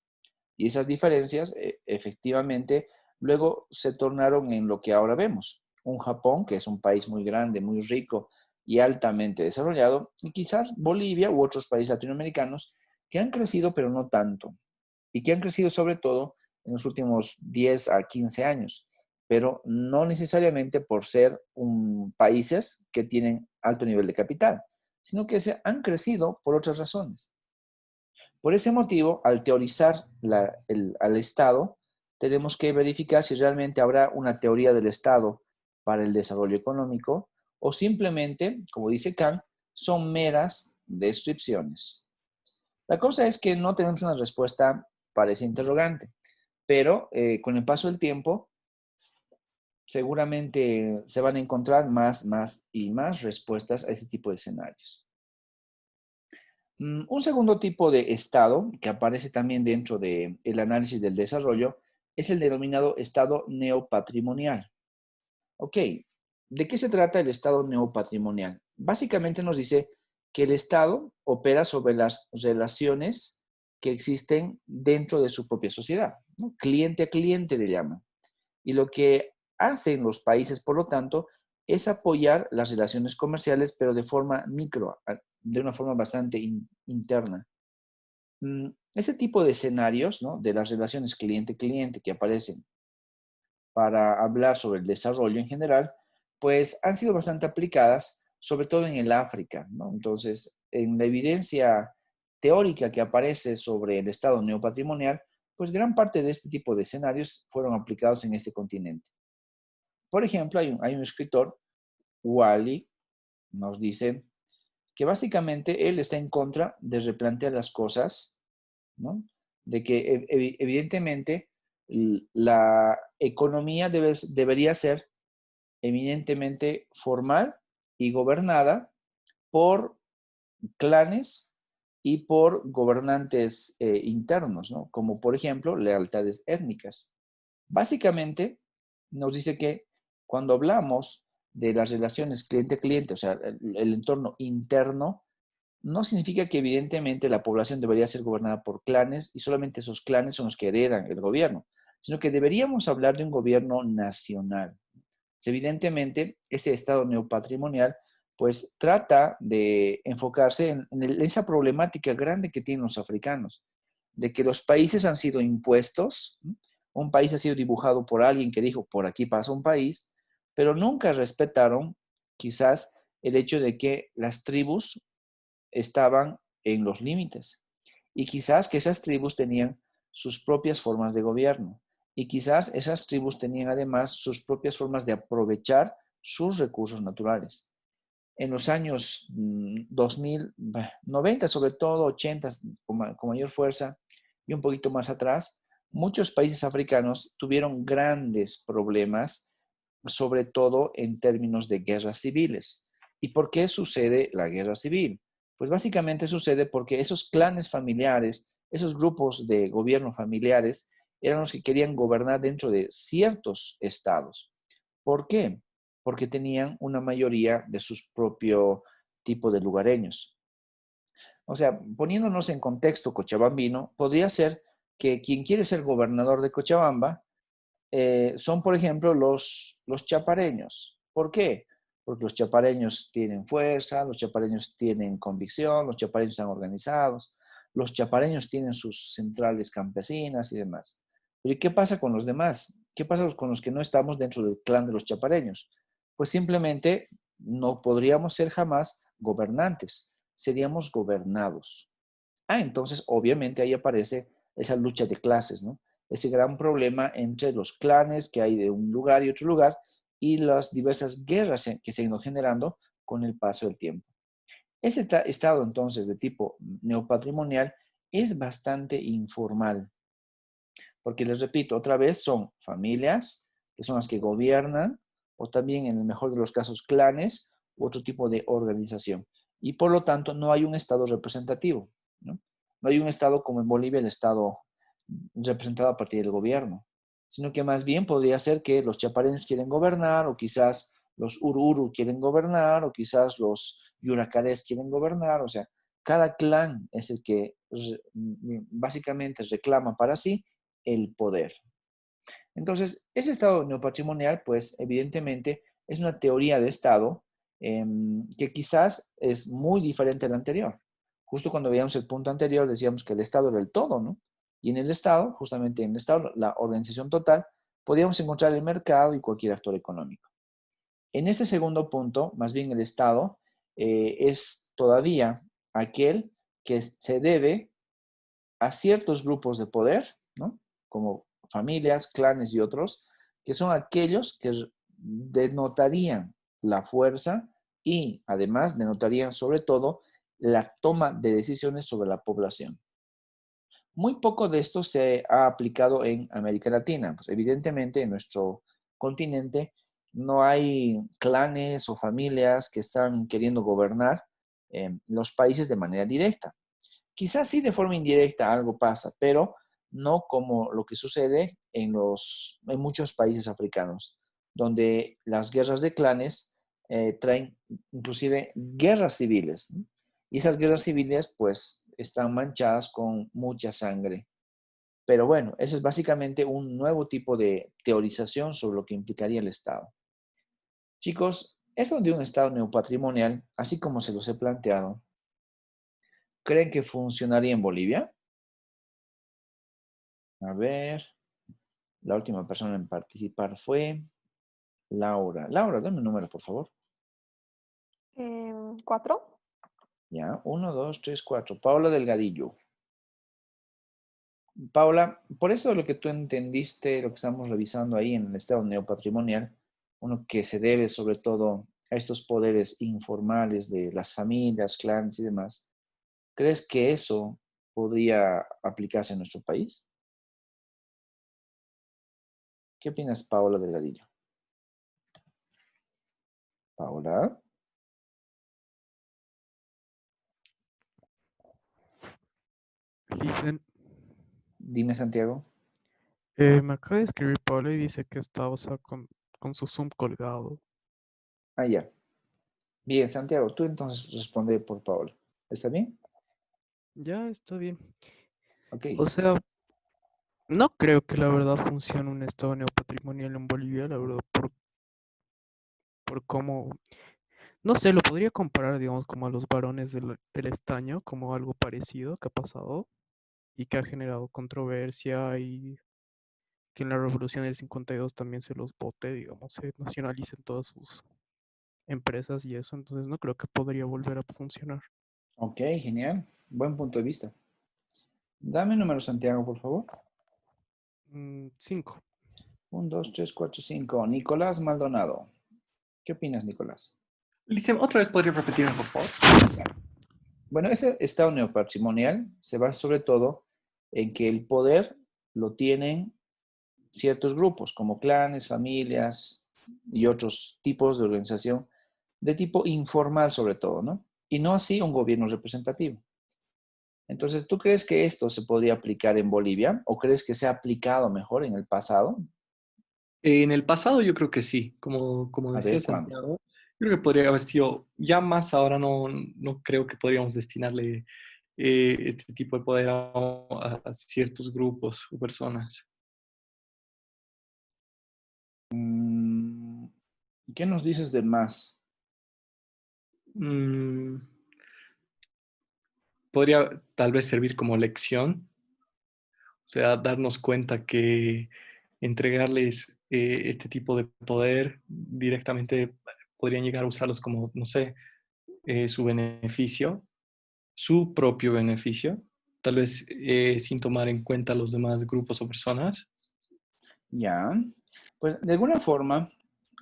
Y esas diferencias, efectivamente, luego se tornaron en lo que ahora vemos. Un Japón, que es un país muy grande, muy rico y altamente desarrollado, y quizás Bolivia u otros países latinoamericanos que han crecido, pero no tanto. Y que han crecido sobre todo en los últimos 10 a 15 años, pero no necesariamente por ser países que tienen alto nivel de capital, sino que han crecido por otras razones. Por ese motivo, al teorizar al Estado, tenemos que verificar si realmente habrá una teoría del Estado para el desarrollo económico o simplemente, como dice Kant, son meras descripciones. La cosa es que no tenemos una respuesta para ese interrogante, pero con el paso del tiempo, seguramente se van a encontrar más y más respuestas a este tipo de escenarios. Un segundo tipo de estado que aparece también dentro del análisis del desarrollo es el denominado estado neopatrimonial. Ok, ¿de qué se trata el estado neopatrimonial? Básicamente nos dice que el Estado opera sobre las relaciones que existen dentro de su propia sociedad, ¿no? Cliente a cliente le llaman. Y lo que hacen los países, por lo tanto, es apoyar las relaciones comerciales, pero de forma micro, de una forma bastante interna. Ese tipo de escenarios, ¿no? De las relaciones cliente-cliente que aparecen para hablar sobre el desarrollo en general, pues han sido bastante aplicadas, sobre todo en el África, ¿no? Entonces, en la evidencia teórica que aparece sobre el estado neopatrimonial, pues gran parte de este tipo de escenarios fueron aplicados en este continente. Por ejemplo, hay un escritor, Wally, nos dice que básicamente él está en contra de replantear las cosas, ¿no? De que evidentemente la economía debería ser eminentemente formal y gobernada por clanes y por gobernantes internos, ¿no? Como por ejemplo lealtades étnicas. Básicamente nos dice que cuando hablamos de las relaciones cliente-cliente, o sea, el entorno interno, no significa que evidentemente la población debería ser gobernada por clanes y solamente esos clanes son los que heredan el gobierno, sino que deberíamos hablar de un gobierno nacional. Evidentemente, ese estado neopatrimonial pues trata de enfocarse en esa problemática grande que tienen los africanos, de que los países han sido impuestos, ¿no? Un país ha sido dibujado por alguien que dijo, por aquí pasa un país, pero nunca respetaron quizás el hecho de que las tribus estaban en los límites y quizás que esas tribus tenían sus propias formas de gobierno y quizás esas tribus tenían además sus propias formas de aprovechar sus recursos naturales. En los años 2000, 90, sobre todo 80 con mayor fuerza y un poquito más atrás, muchos países africanos tuvieron grandes problemas, sobre todo en términos de guerras civiles. ¿Y por qué sucede la guerra civil? Pues básicamente sucede porque esos clanes familiares, esos grupos de gobierno familiares, eran los que querían gobernar dentro de ciertos estados. ¿Por qué? Porque tenían una mayoría de sus propio tipo de lugareños. O sea, poniéndonos en contexto cochabambino, podría ser que quien quiere ser gobernador de Cochabamba son, por ejemplo, los chapareños. ¿Por qué? porque los chapareños tienen fuerza, los chapareños tienen convicción, los chapareños están organizados, los chapareños tienen sus centrales campesinas y demás. Pero ¿y qué pasa con los demás? ¿Qué pasa con los que no estamos dentro del clan de los chapareños? Pues simplemente no podríamos ser jamás gobernantes, seríamos gobernados. Entonces obviamente ahí aparece esa lucha de clases, ¿no? Ese gran problema entre los clanes que hay de un lugar y otro lugar y las diversas guerras que se han ido generando con el paso del tiempo. Ese estado entonces de tipo neopatrimonial es bastante informal, porque les repito, otra vez son familias que son las que gobiernan o también en el mejor de los casos clanes u otro tipo de organización. Y por lo tanto no hay un estado representativo, ¿no? No hay un estado como en Bolivia, el estado representado a partir del gobierno, sino que más bien podría ser que los chapareños quieren gobernar o quizás los ururu quieren gobernar o quizás los yuracarés quieren gobernar, o sea, cada clan es el que básicamente reclama para sí el poder. Entonces, ese estado neopatrimonial, pues evidentemente es una teoría de estado que quizás es muy diferente al anterior. Justo cuando veíamos el punto anterior decíamos que el estado era el todo, ¿no? Y en el estado, justamente en el estado, la organización total, podíamos encontrar el mercado y cualquier actor económico. En este segundo punto, más bien el estado es todavía aquel que se debe a ciertos grupos de poder, ¿no? Como familias, clanes y otros, que son aquellos que denotarían la fuerza y además denotarían sobre todo la toma de decisiones sobre la población. Muy poco de esto se ha aplicado en América Latina. Pues evidentemente en nuestro continente no hay clanes o familias que están queriendo gobernar los países de manera directa. Quizás sí de forma indirecta algo pasa, pero no como lo que sucede en muchos países africanos, donde las guerras de clanes traen inclusive guerras civiles, ¿no? Y esas guerras civiles pues están manchadas con mucha sangre. Pero bueno, ese es básicamente un nuevo tipo de teorización sobre lo que implicaría el Estado. Chicos, esto de un Estado neopatrimonial, así como se los he planteado, ¿creen que funcionaría en Bolivia? A ver, la última persona en participar fue Laura. Laura, dame un número, por favor. 4. Ya, 1, 2, 3, 4. Paula Delgadillo. Paula, por eso lo que tú entendiste, lo que estamos revisando ahí en el estado neopatrimonial, uno que se debe sobre todo a estos poderes informales de las familias, clanes y demás, ¿crees que eso podría aplicarse en nuestro país? ¿Qué opinas, Paula Delgadillo? Paula, Listen, dime, Santiago. me acaba de escribir Pablo y dice que está, o sea, con su Zoom colgado. Ya. Bien, Santiago, tú entonces responde por Paula. ¿Está bien? Ya está bien. Ok. O sea, no creo que la verdad funcione un estado neopatrimonial en Bolivia, la verdad, por cómo, no sé, lo podría comparar, digamos, como a los varones del estaño, como algo parecido que ha pasado y que ha generado controversia y que en la revolución del 52 también se los vote, digamos, se nacionalicen todas sus empresas y eso, entonces no creo que podría volver a funcionar. Ok, genial. Buen punto de vista. Dame el número, Santiago, por favor. 5. 1, 2, 3, 4, 5. Nicolás Maldonado. ¿Qué opinas, Nicolás? Licem, ¿otra vez podría repetirme, por favor? Bueno, ese estado neopatrimonial se basa sobre todo en que el poder lo tienen ciertos grupos, como clanes, familias y otros tipos de organización de tipo informal sobre todo, ¿no? Y no así un gobierno representativo. Entonces, ¿tú crees que esto se podría aplicar en Bolivia o crees que se ha aplicado mejor en el pasado? En el pasado yo creo que sí, como A decía ver, ¿cuándo? Santiago, yo creo que podría haber sido, ya más ahora no creo que podríamos destinarle este tipo de poder a ciertos grupos o personas. ¿Qué nos dices de más? Mm, podría tal vez servir como lección, o sea, darnos cuenta que entregarles este tipo de poder directamente podrían llegar a usarlos como, no sé, su beneficio, su propio beneficio, tal vez sin tomar en cuenta a los demás grupos o personas. Ya, pues de alguna forma,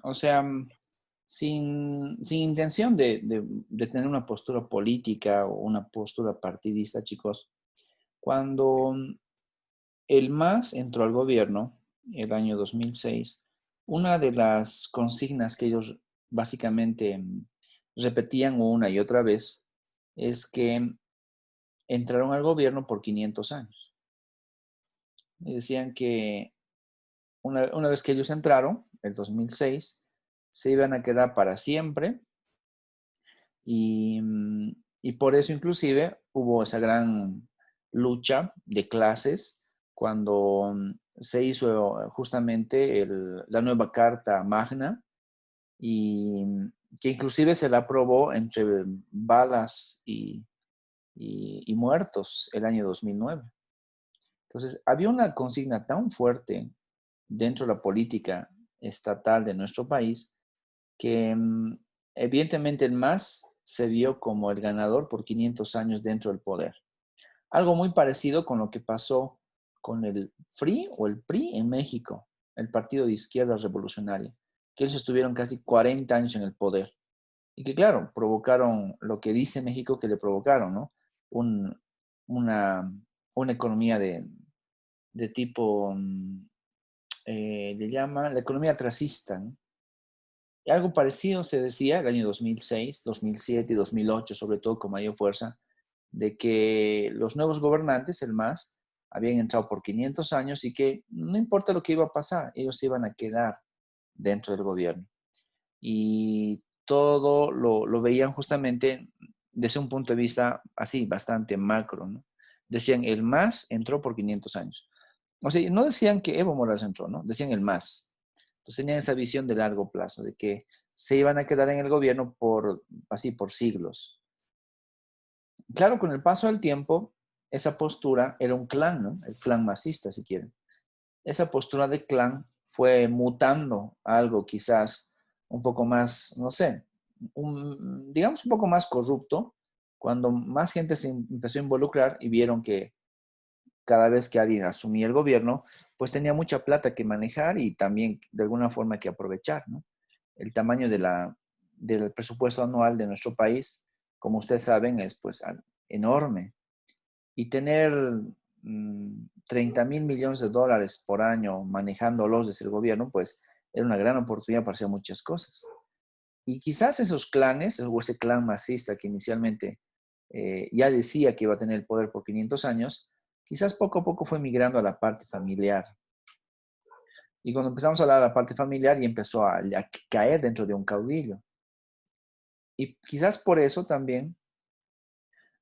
o sea, sin intención de tener una postura política o una postura partidista, chicos, cuando el MAS entró al gobierno el año 2006, una de las consignas que ellos básicamente repetían una y otra vez es que entraron al gobierno por 500 años. Y decían que una vez que ellos entraron, el 2006, se iban a quedar para siempre y, y por eso inclusive hubo esa gran lucha de clases cuando se hizo justamente la nueva Carta Magna y que inclusive se la aprobó entre balas y muertos el año 2009. Entonces, había una consigna tan fuerte dentro de la política estatal de nuestro país que evidentemente el MAS se vio como el ganador por 500 años dentro del poder. Algo muy parecido con lo que pasó con el FRI o el PRI en México, el Partido de Izquierda Revolucionaria, que ellos estuvieron casi 40 años en el poder y que, claro, provocaron lo que dice México que le provocaron, ¿no? Un, una, una economía de tipo, le llama la economía tracista, ¿no? Y algo parecido se decía el año 2006, 2007 y 2008, sobre todo con mayor fuerza, de que los nuevos gobernantes, el MAS, habían entrado por 500 años y que no importa lo que iba a pasar, ellos se iban a quedar dentro del gobierno. Y todo lo veían justamente desde un punto de vista así, bastante macro, ¿no? Decían, el MAS entró por 500 años. O sea, no decían que Evo Morales entró, ¿no? Decían el MAS. Entonces tenían esa visión de largo plazo, de que se iban a quedar en el gobierno así, por siglos. Claro, con el paso del tiempo, esa postura era un clan, ¿no? El clan masista, si quieren. Esa postura de clan fue mutando a algo quizás un poco más, no sé, digamos un poco más corrupto, cuando más gente se empezó a involucrar y vieron que cada vez que alguien asumía el gobierno, pues tenía mucha plata que manejar y también de alguna forma que aprovechar, ¿no? El tamaño del presupuesto anual de nuestro país, como ustedes saben, es pues enorme. Y tener 30.000 millones de dólares por año manejándolos desde el gobierno, pues era una gran oportunidad para hacer muchas cosas. Y quizás esos clanes, o ese clan masista que inicialmente ya decía que iba a tener el poder por 500 años, quizás poco a poco fue migrando a la parte familiar. Y cuando empezamos a hablar de la parte familiar, y empezó a caer dentro de un caudillo. Y quizás por eso también,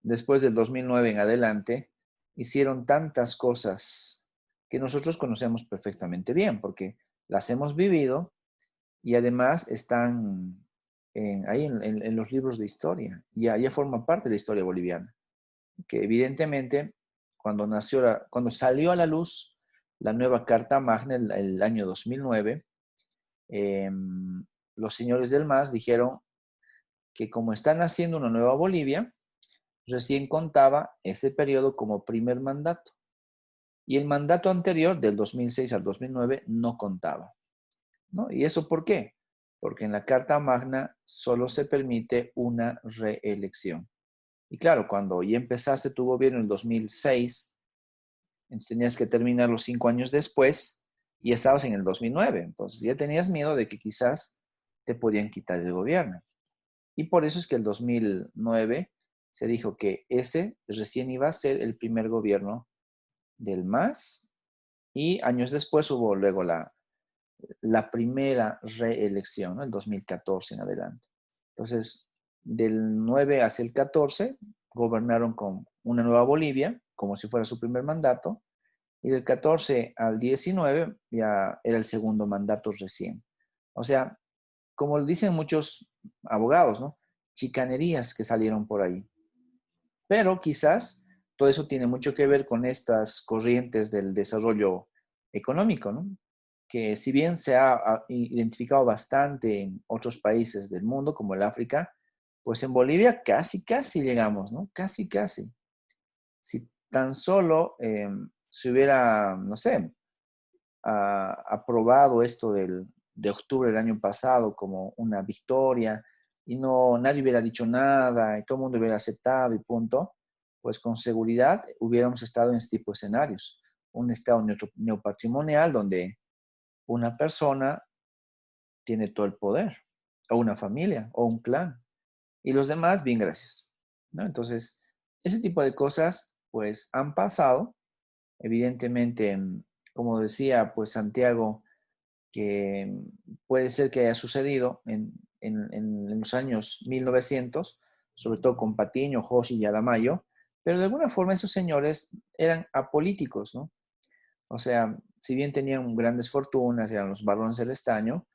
después del 2009 en adelante, hicieron tantas cosas que nosotros conocemos perfectamente bien, porque las hemos vivido y además están ahí en los libros de historia. Y ya forma parte de la historia boliviana. Que evidentemente, cuando salió a la luz la nueva Carta Magna el año 2009, los señores del MAS dijeron que como están haciendo una nueva Bolivia, recién contaba ese periodo como primer mandato. Y el mandato anterior, del 2006 al 2009, no contaba, ¿no? ¿Y eso por qué? Porque en la Carta Magna solo se permite una reelección. Y claro, cuando ya empezaste tu gobierno en 2006, entonces tenías que terminar los 5 años después y estabas en el 2009. Entonces ya tenías miedo de que quizás te podían quitar el gobierno. Y por eso es que el 2009 se dijo que ese recién iba a ser el primer gobierno del MAS y años después hubo luego la primera reelección, ¿no? El 2014 en adelante. Entonces, del 9 hacia el 14 gobernaron con una nueva Bolivia, como si fuera su primer mandato, y del 14 al 19 ya era el segundo mandato recién. O sea, como dicen muchos abogados, ¿no? chicanerías que salieron por ahí. Pero quizás todo eso tiene mucho que ver con estas corrientes del desarrollo económico, ¿no? Que si bien se ha identificado bastante en otros países del mundo, como el África, pues en Bolivia casi, casi llegamos, ¿no? Casi, casi. Si tan solo se hubiera, no sé, aprobado esto de octubre del año pasado como una victoria y nadie hubiera dicho nada y todo el mundo hubiera aceptado y punto, pues con seguridad hubiéramos estado en este tipo de escenarios. Un estado neopatrimonial donde una persona tiene todo el poder, o una familia, o un clan, y los demás, bien, gracias, ¿no? Entonces, ese tipo de cosas, pues, han pasado. Evidentemente, como decía, pues, Santiago, que puede ser que haya sucedido en los años 1900, sobre todo con Patiño, Joshi y Aramayo, pero de alguna forma esos señores eran apolíticos, ¿no? O sea, si bien tenían grandes fortunas, eran los barones del estaño,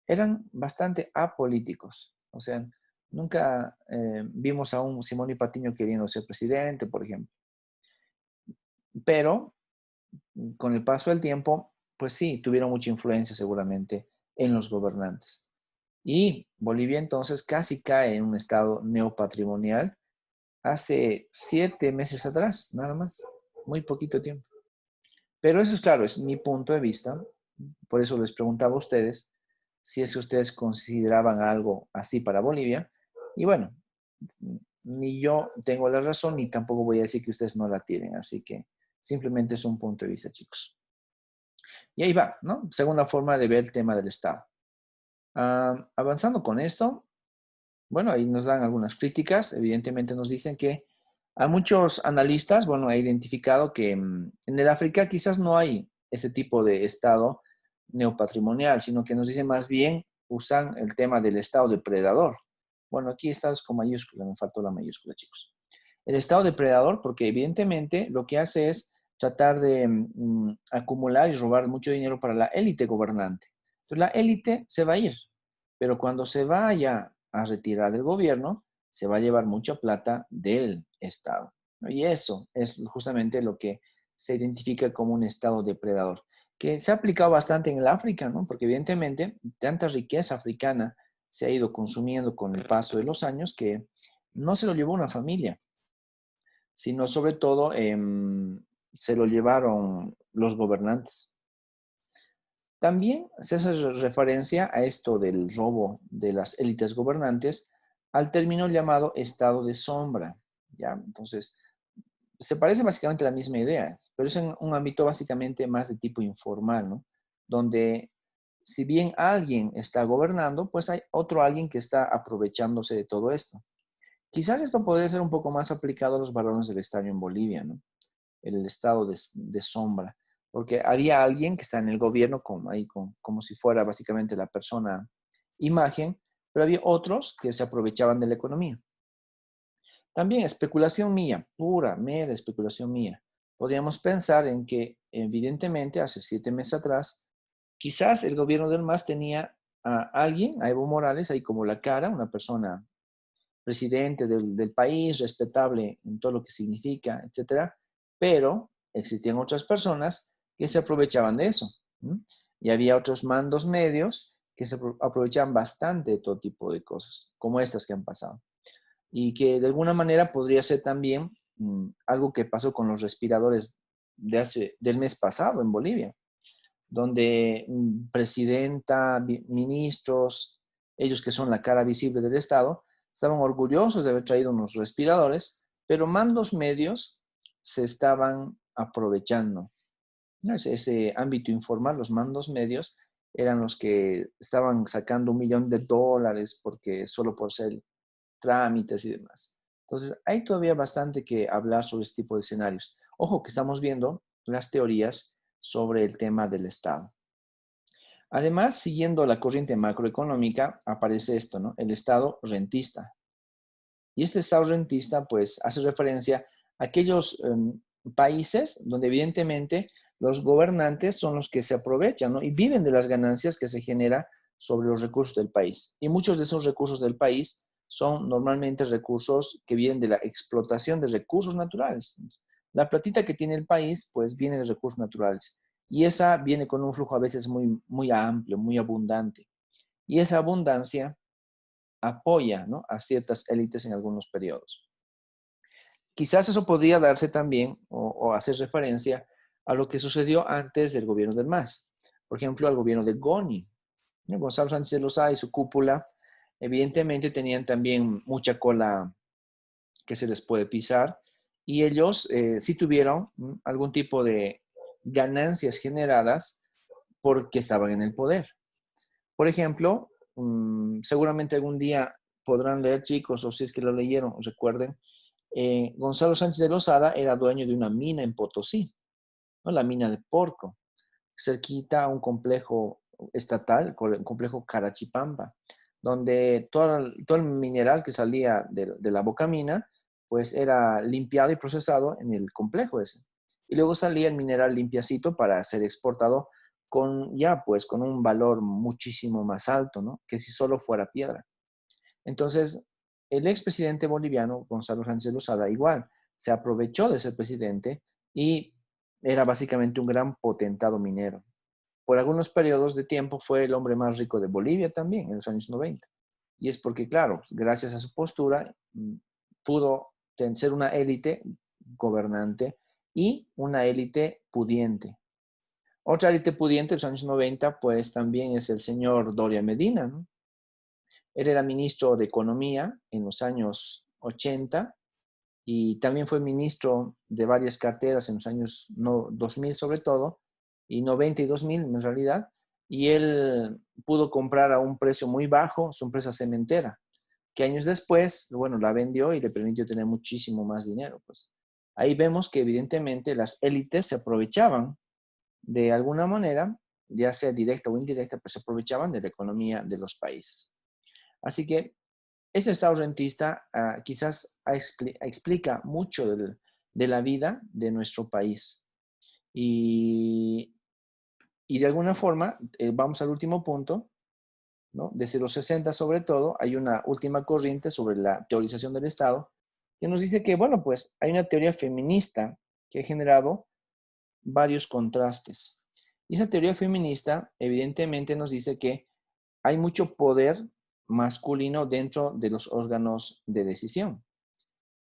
eran bastante apolíticos. O sea, nunca vimos a un Simón y Patiño queriendo ser presidente, por ejemplo. Pero con el paso del tiempo, pues sí, tuvieron mucha influencia seguramente en los gobernantes. Y Bolivia entonces casi cae en un estado neopatrimonial hace 7 meses atrás, nada más, muy poquito tiempo. Pero eso es claro, es mi punto de vista. Por eso les preguntaba a ustedes si es que ustedes consideraban algo así para Bolivia. Y bueno, ni yo tengo la razón, ni tampoco voy a decir que ustedes no la tienen. Así que simplemente es un punto de vista, chicos. Y ahí va, ¿no? Segunda forma de ver el tema del Estado. Avanzando con esto, bueno, ahí nos dan algunas críticas. Evidentemente nos dicen que a muchos analistas, bueno, he identificado que en el África quizás no hay ese tipo de Estado neopatrimonial, sino que nos dicen más bien, usan el tema del Estado depredador. Bueno, aquí estados con mayúscula, me faltó la mayúscula, chicos. El Estado depredador, porque evidentemente lo que hace es tratar de acumular y robar mucho dinero para la élite gobernante. Entonces la élite se va a ir, pero cuando se vaya a retirar del gobierno, se va a llevar mucha plata del Estado, ¿no? Y eso es justamente lo que se identifica como un Estado depredador, que se ha aplicado bastante en el África, ¿no? Porque evidentemente tanta riqueza africana se ha ido consumiendo con el paso de los años que no se lo llevó una familia, sino sobre todo se lo llevaron los gobernantes. También se hace referencia a esto del robo de las élites gobernantes al término llamado estado de sombra, ¿ya? Entonces, se parece básicamente a la misma idea, pero es en un ámbito básicamente más de tipo informal, ¿no? Donde si bien alguien está gobernando, pues hay otro alguien que está aprovechándose de todo esto. Quizás esto podría ser un poco más aplicado a los varones del estaño en Bolivia, ¿no? El estado de sombra, porque había alguien que está en el gobierno como si fuera básicamente la persona imagen, pero había otros que se aprovechaban de la economía. También especulación mía, pura, mera especulación mía. Podríamos pensar en que evidentemente hace 7 meses atrás, quizás el gobierno del MAS tenía a alguien, a Evo Morales, ahí como la cara, una persona presidente del país, respetable en todo lo que significa, etcétera, pero existían otras personas que se aprovechaban de eso. Y había otros mandos medios que se aprovechaban bastante de todo tipo de cosas, como estas que han pasado. Y que de alguna manera podría ser también algo que pasó con los respiradores del mes pasado en Bolivia, donde presidenta, ministros, ellos que son la cara visible del Estado, estaban orgullosos de haber traído unos respiradores, pero mandos medios se estaban aprovechando, ¿no? Ese ámbito informal, los mandos medios, eran los que estaban sacando $1.000.000 porque solo por ser trámites y demás. Entonces, hay todavía bastante que hablar sobre este tipo de escenarios. Ojo que estamos viendo las teorías sobre el tema del Estado. Además, siguiendo la corriente macroeconómica, aparece esto, ¿no? El Estado rentista. Y este Estado rentista, pues, hace referencia a aquellos países donde evidentemente los gobernantes son los que se aprovechan, ¿no? Y viven de las ganancias que se genera sobre los recursos del país. Y muchos de esos recursos del país son normalmente recursos que vienen de la explotación de recursos naturales. La platita que tiene el país, pues viene de recursos naturales. Y esa viene con un flujo a veces muy, muy amplio, muy abundante. Y esa abundancia apoya, ¿no?, a ciertas élites en algunos periodos. Quizás eso podría darse también o hacer referencia a lo que sucedió antes del gobierno del MAS. Por ejemplo, al gobierno de Goni. Gonzalo Sánchez de Lozada y su cúpula, evidentemente tenían también mucha cola que se les puede pisar, y ellos sí tuvieron algún tipo de ganancias generadas porque estaban en el poder. Por ejemplo, seguramente algún día podrán leer, chicos, o si es que lo leyeron, recuerden, Gonzalo Sánchez de Lozada era dueño de una mina en Potosí, ¿no?, la mina de Porco, cerquita a un complejo estatal, el complejo Carachipamba, donde todo el mineral que salía de la boca mina, pues era limpiado y procesado en el complejo ese. Y luego salía el mineral limpiacito para ser exportado con un valor muchísimo más alto, ¿no?, que si solo fuera piedra. Entonces, el expresidente boliviano, Gonzalo Sánchez de Lozada, igual, se aprovechó de ser presidente y era básicamente un gran potentado minero. Por algunos periodos de tiempo fue el hombre más rico de Bolivia también, en los años 90. Y es porque, claro, gracias a su postura, pudo ser una élite gobernante y una élite pudiente. Otra élite pudiente de los años 90, pues también es el señor Doria Medina, ¿no? Él era ministro de Economía en los años 80 y también fue ministro de varias carteras en los años 2000 sobre todo, y 90 y 2000 en realidad, y él pudo comprar a un precio muy bajo su empresa cementera, que años después, bueno, la vendió y le permitió tener muchísimo más dinero. Pues ahí vemos que evidentemente las élites se aprovechaban de alguna manera, ya sea directa o indirecta, pues se aprovechaban de la economía de los países. Así que ese estado rentista quizás explica mucho de la vida de nuestro país. Y de alguna forma, vamos al último punto, ¿no? Desde los 60 sobre todo, hay una última corriente sobre la teorización del Estado que nos dice que, bueno, pues hay una teoría feminista que ha generado varios contrastes. Y esa teoría feminista evidentemente nos dice que hay mucho poder masculino dentro de los órganos de decisión.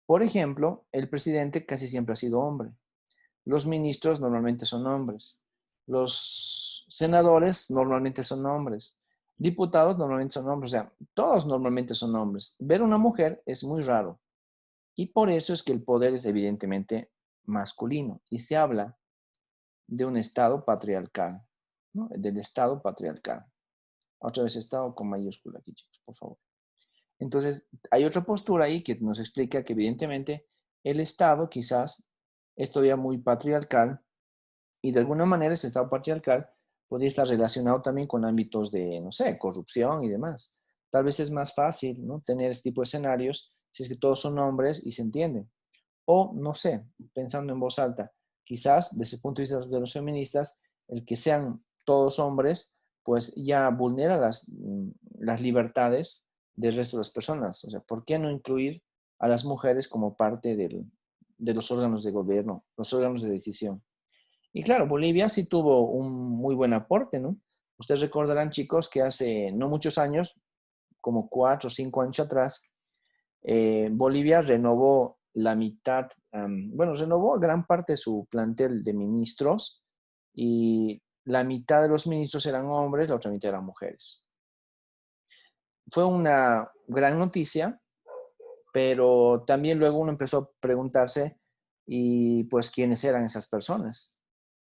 Por ejemplo, el presidente casi siempre ha sido hombre. Los ministros normalmente son hombres. Los senadores normalmente son hombres. Diputados normalmente son hombres. O sea, todos normalmente son hombres. Ver una mujer es muy raro. Y por eso es que el poder es evidentemente masculino. Y se habla de un Estado patriarcal, ¿no? Del Estado patriarcal. Otra vez Estado con mayúscula aquí, chicos, por favor. Entonces, hay otra postura ahí que nos explica que evidentemente el Estado quizás es todavía muy patriarcal y de alguna manera ese Estado patriarcal podría estar relacionado también con ámbitos de, no sé, corrupción y demás. Tal vez es más fácil, ¿no?, tener este tipo de escenarios si es que todos son hombres y se entienden. O, no sé, pensando en voz alta, quizás desde el punto de vista de los feministas, el que sean todos hombres, pues ya vulnera las libertades del resto de las personas. O sea, ¿por qué no incluir a las mujeres como parte de los órganos de gobierno, los órganos de decisión? Y claro, Bolivia sí tuvo un muy buen aporte, ¿no? Ustedes recordarán, chicos, que hace no muchos años, como 4 o 5 años atrás, Bolivia renovó la mitad, renovó gran parte de su plantel de ministros y la mitad de los ministros eran hombres, la otra mitad eran mujeres. Fue una gran noticia, pero también luego uno empezó a preguntarse, y pues, ¿quiénes eran esas personas?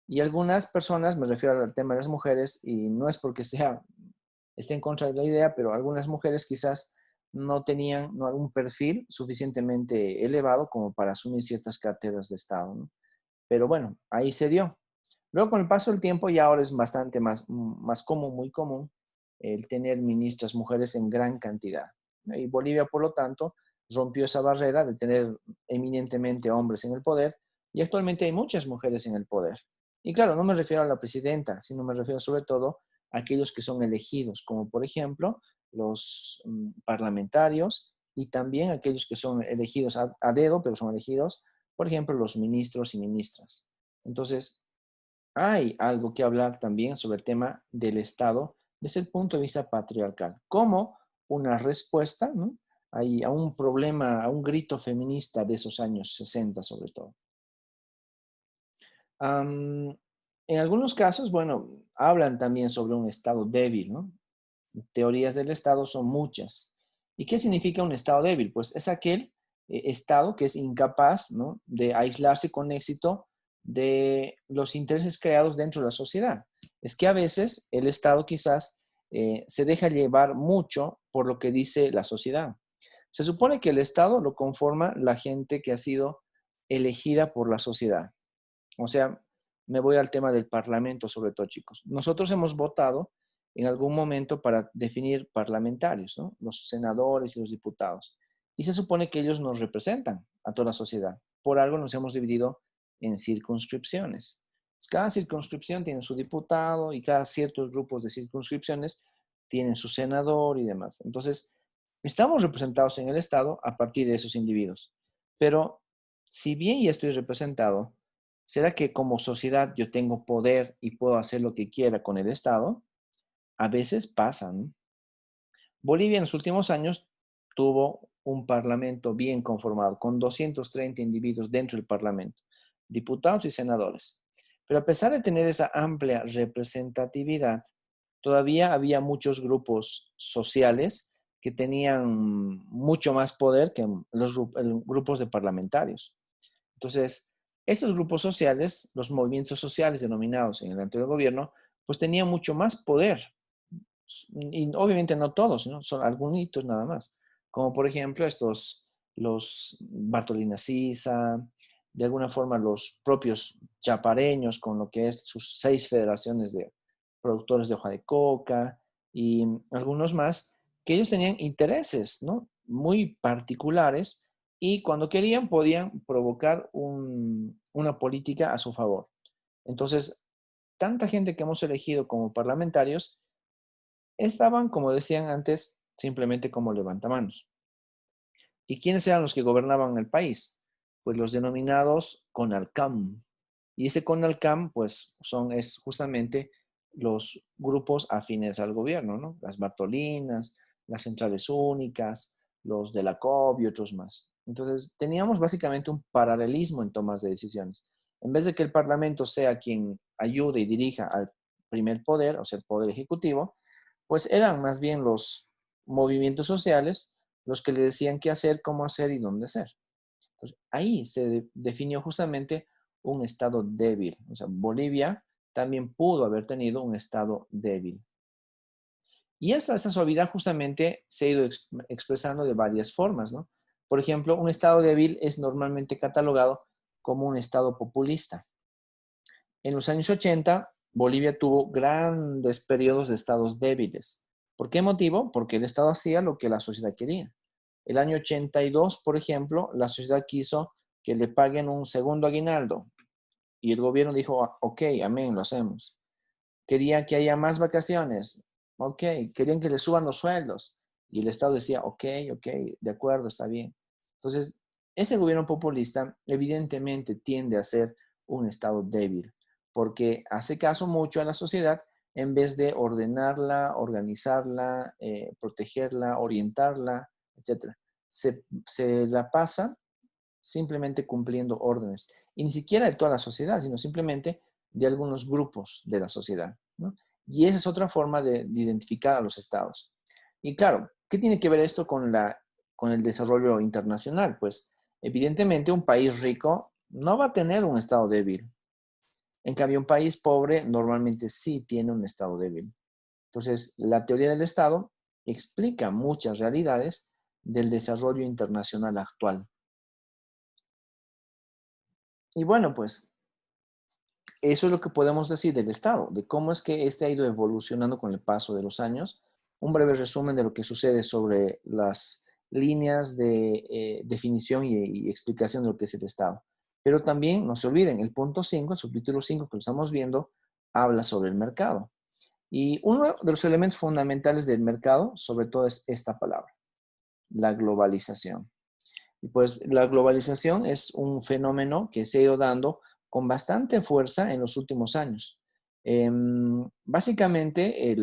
Y algunas personas, me refiero al tema de las mujeres, y no es porque esté en contra de la idea, pero algunas mujeres quizás no tenían algún perfil suficientemente elevado como para asumir ciertas carteras de Estado, ¿no? Pero bueno, ahí se dio. Luego, con el paso del tiempo, ya ahora es bastante más común, muy común, el tener ministras mujeres en gran cantidad, ¿no? Y Bolivia, por lo tanto, rompió esa barrera de tener eminentemente hombres en el poder, y actualmente hay muchas mujeres en el poder. Y claro, no me refiero a la presidenta, sino me refiero sobre todo a aquellos que son elegidos, como por ejemplo los parlamentarios y también aquellos que son elegidos a dedo, pero son elegidos, por ejemplo, los ministros y ministras. Entonces, hay algo que hablar también sobre el tema del Estado desde el punto de vista patriarcal, como una respuesta, ¿no?, a un problema, a un grito feminista de esos años 60 sobre todo. En algunos casos, bueno, hablan también sobre un Estado débil, ¿no? Teorías del Estado son muchas. ¿Y qué significa un Estado débil? Pues es aquel Estado que es incapaz, ¿no?, de aislarse con éxito de los intereses creados dentro de la sociedad. Es que a veces el Estado quizás se deja llevar mucho por lo que dice la sociedad. Se supone que el Estado lo conforma la gente que ha sido elegida por la sociedad. O sea, me voy al tema del parlamento sobre todo, chicos. Nosotros hemos votado en algún momento para definir parlamentarios, ¿no?, los senadores y los diputados. Y se supone que ellos nos representan a toda la sociedad. Por algo nos hemos dividido en circunscripciones. Cada circunscripción tiene su diputado y cada ciertos grupos de circunscripciones tienen su senador y demás. Entonces, estamos representados en el Estado a partir de esos individuos. Pero si bien ya estoy representado, ¿será que como sociedad yo tengo poder y puedo hacer lo que quiera con el Estado? A veces pasan. Bolivia en los últimos años tuvo un parlamento bien conformado, con 230 individuos dentro del parlamento, diputados y senadores. Pero a pesar de tener esa amplia representatividad, todavía había muchos grupos sociales que tenían mucho más poder que los grupos de parlamentarios. Entonces, estos grupos sociales, los movimientos sociales denominados en el anterior gobierno, pues tenían mucho más poder. Y obviamente no todos, ¿no? Son algunos nada más. Como por ejemplo los Bartolina Sisa, de alguna forma los propios chapareños con lo que es sus 6 federaciones de productores de hoja de coca y algunos más, que ellos tenían intereses, ¿no?, muy particulares y cuando querían podían provocar una política a su favor. Entonces, tanta gente que hemos elegido como parlamentarios estaban, como decían antes, simplemente como levantamanos. ¿Y quiénes eran los que gobernaban el país? Pues los denominados CONALCAM. Y ese CONALCAM, pues, es justamente los grupos afines al gobierno, ¿no? Las Bartolinas, las centrales únicas, los de la COP y otros más. Entonces, teníamos básicamente un paralelismo en tomas de decisiones. En vez de que el Parlamento sea quien ayude y dirija al primer poder, o sea, el poder ejecutivo, pues eran más bien los movimientos sociales los que le decían qué hacer, cómo hacer y dónde hacer. Entonces, ahí se definió justamente un estado débil. O sea, Bolivia también pudo haber tenido un estado débil. Y esa suavidad justamente se ha ido expresando de varias formas, ¿no? Por ejemplo, un estado débil es normalmente catalogado como un estado populista. En los años 80, Bolivia tuvo grandes periodos de estados débiles. ¿Por qué motivo? Porque el Estado hacía lo que la sociedad quería. El año 82, por ejemplo, la sociedad quiso que le paguen un segundo aguinaldo y el gobierno dijo, ok, amén, lo hacemos. Querían que haya más vacaciones, ok. Querían que le suban los sueldos y el Estado decía, ok, de acuerdo, está bien. Entonces, ese gobierno populista evidentemente tiende a ser un Estado débil porque hace caso mucho a la sociedad en vez de ordenarla, organizarla, protegerla, orientarla, etc. Se la pasa simplemente cumpliendo órdenes. Y ni siquiera de toda la sociedad, sino simplemente de algunos grupos de la sociedad, ¿no? Y esa es otra forma de identificar a los estados. Y claro, ¿qué tiene que ver esto con el desarrollo internacional? Pues evidentemente un país rico no va a tener un estado débil. En cambio, un país pobre normalmente sí tiene un estado débil. Entonces, la teoría del Estado explica muchas realidades del desarrollo internacional actual. Y bueno, pues eso es lo que podemos decir del Estado, de cómo es que este ha ido evolucionando con el paso de los años. Un breve resumen de lo que sucede sobre las líneas de definición y explicación de lo que es el Estado. Pero también, no se olviden, el punto 5, el subtítulo 5 que lo estamos viendo, habla sobre el mercado. Y uno de los elementos fundamentales del mercado, sobre todo, es esta palabra, la globalización. Y pues la globalización es un fenómeno que se ha ido dando con bastante fuerza en los últimos años. Básicamente,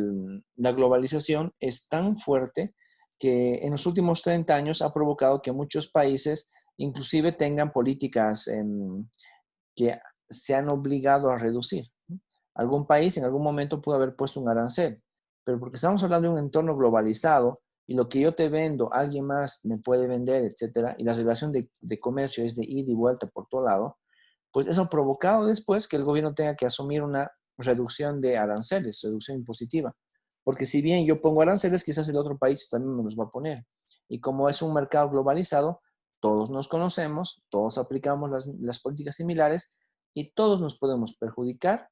la globalización es tan fuerte que en los últimos 30 años ha provocado que muchos países inclusive tengan políticas que se han obligado a reducir, ¿no? Algún país en algún momento pudo haber puesto un arancel, pero porque estamos hablando de un entorno globalizado y lo que yo te vendo, alguien más me puede vender, etcétera, y la relación de comercio es de ida y vuelta por todo lado, pues eso ha provocado después que el gobierno tenga que asumir una reducción de aranceles, reducción impositiva. Porque si bien yo pongo aranceles, quizás el otro país también me los va a poner. Y como es un mercado globalizado, todos nos conocemos, todos aplicamos las políticas similares y todos nos podemos perjudicar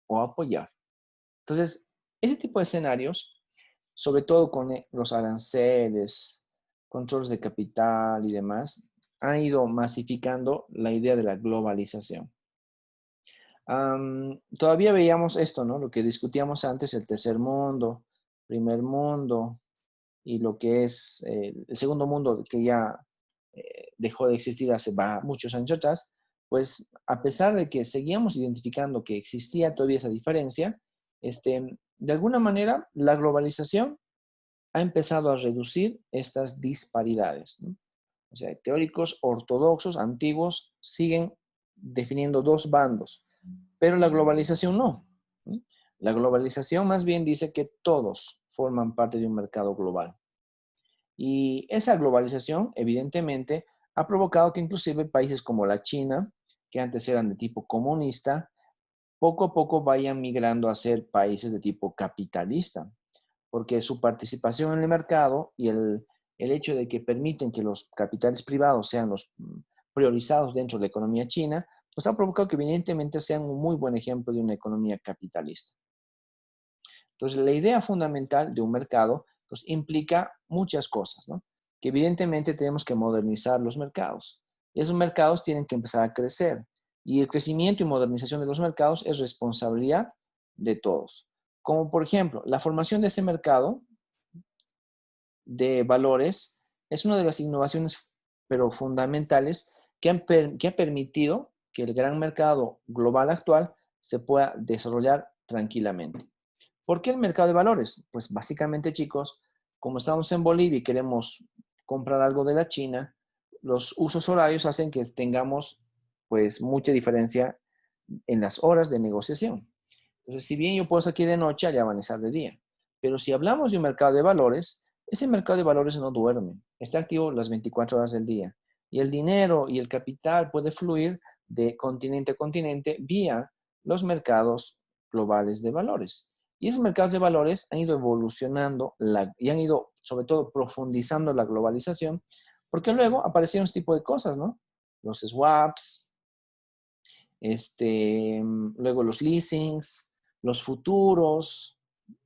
o apoyar. Entonces, ese tipo de escenarios, sobre todo con los aranceles, controles de capital y demás, han ido masificando la idea de la globalización. Todavía veíamos esto, ¿no? Lo que discutíamos antes, el tercer mundo, primer mundo y lo que es el segundo mundo, que ya dejó de existir hace muchos años atrás, pues a pesar de que seguíamos identificando que existía todavía esa diferencia, de alguna manera la globalización ha empezado a reducir estas disparidades, ¿no? O sea, teóricos ortodoxos, antiguos, siguen definiendo dos bandos, pero la globalización no, ¿no? La globalización más bien dice que todos forman parte de un mercado global. Y esa globalización, evidentemente, ha provocado que inclusive países como la China, que antes eran de tipo comunista, poco a poco vayan migrando a ser países de tipo capitalista, porque su participación en el mercado y el hecho de que permiten que los capitales privados sean los priorizados dentro de la economía china, pues ha provocado que evidentemente sean un muy buen ejemplo de una economía capitalista. Entonces, la idea fundamental de un mercado pues, implica muchas cosas, ¿no? Que evidentemente tenemos que modernizar los mercados. Y esos mercados tienen que empezar a crecer. Y el crecimiento y modernización de los mercados es responsabilidad de todos. Como por ejemplo, la formación de este mercado de valores es una de las innovaciones, pero fundamentales, que ha permitido que el gran mercado global actual se pueda desarrollar tranquilamente. ¿Por qué el mercado de valores? Pues básicamente, chicos, como estamos en Bolivia y queremos comprar algo de la China, los usos horarios hacen que tengamos pues mucha diferencia en las horas de negociación. Entonces, si bien yo puedo estar aquí de noche, allá van a estar de día. Pero si hablamos de un mercado de valores, ese mercado de valores no duerme, está activo las 24 horas del día. Y el dinero y el capital puede fluir de continente a continente vía los mercados globales de valores. Y esos mercados de valores han ido evolucionando y han ido, sobre todo, profundizando la globalización, porque luego aparecieron este tipo de cosas, ¿no? Los swaps, luego los leasings, los futuros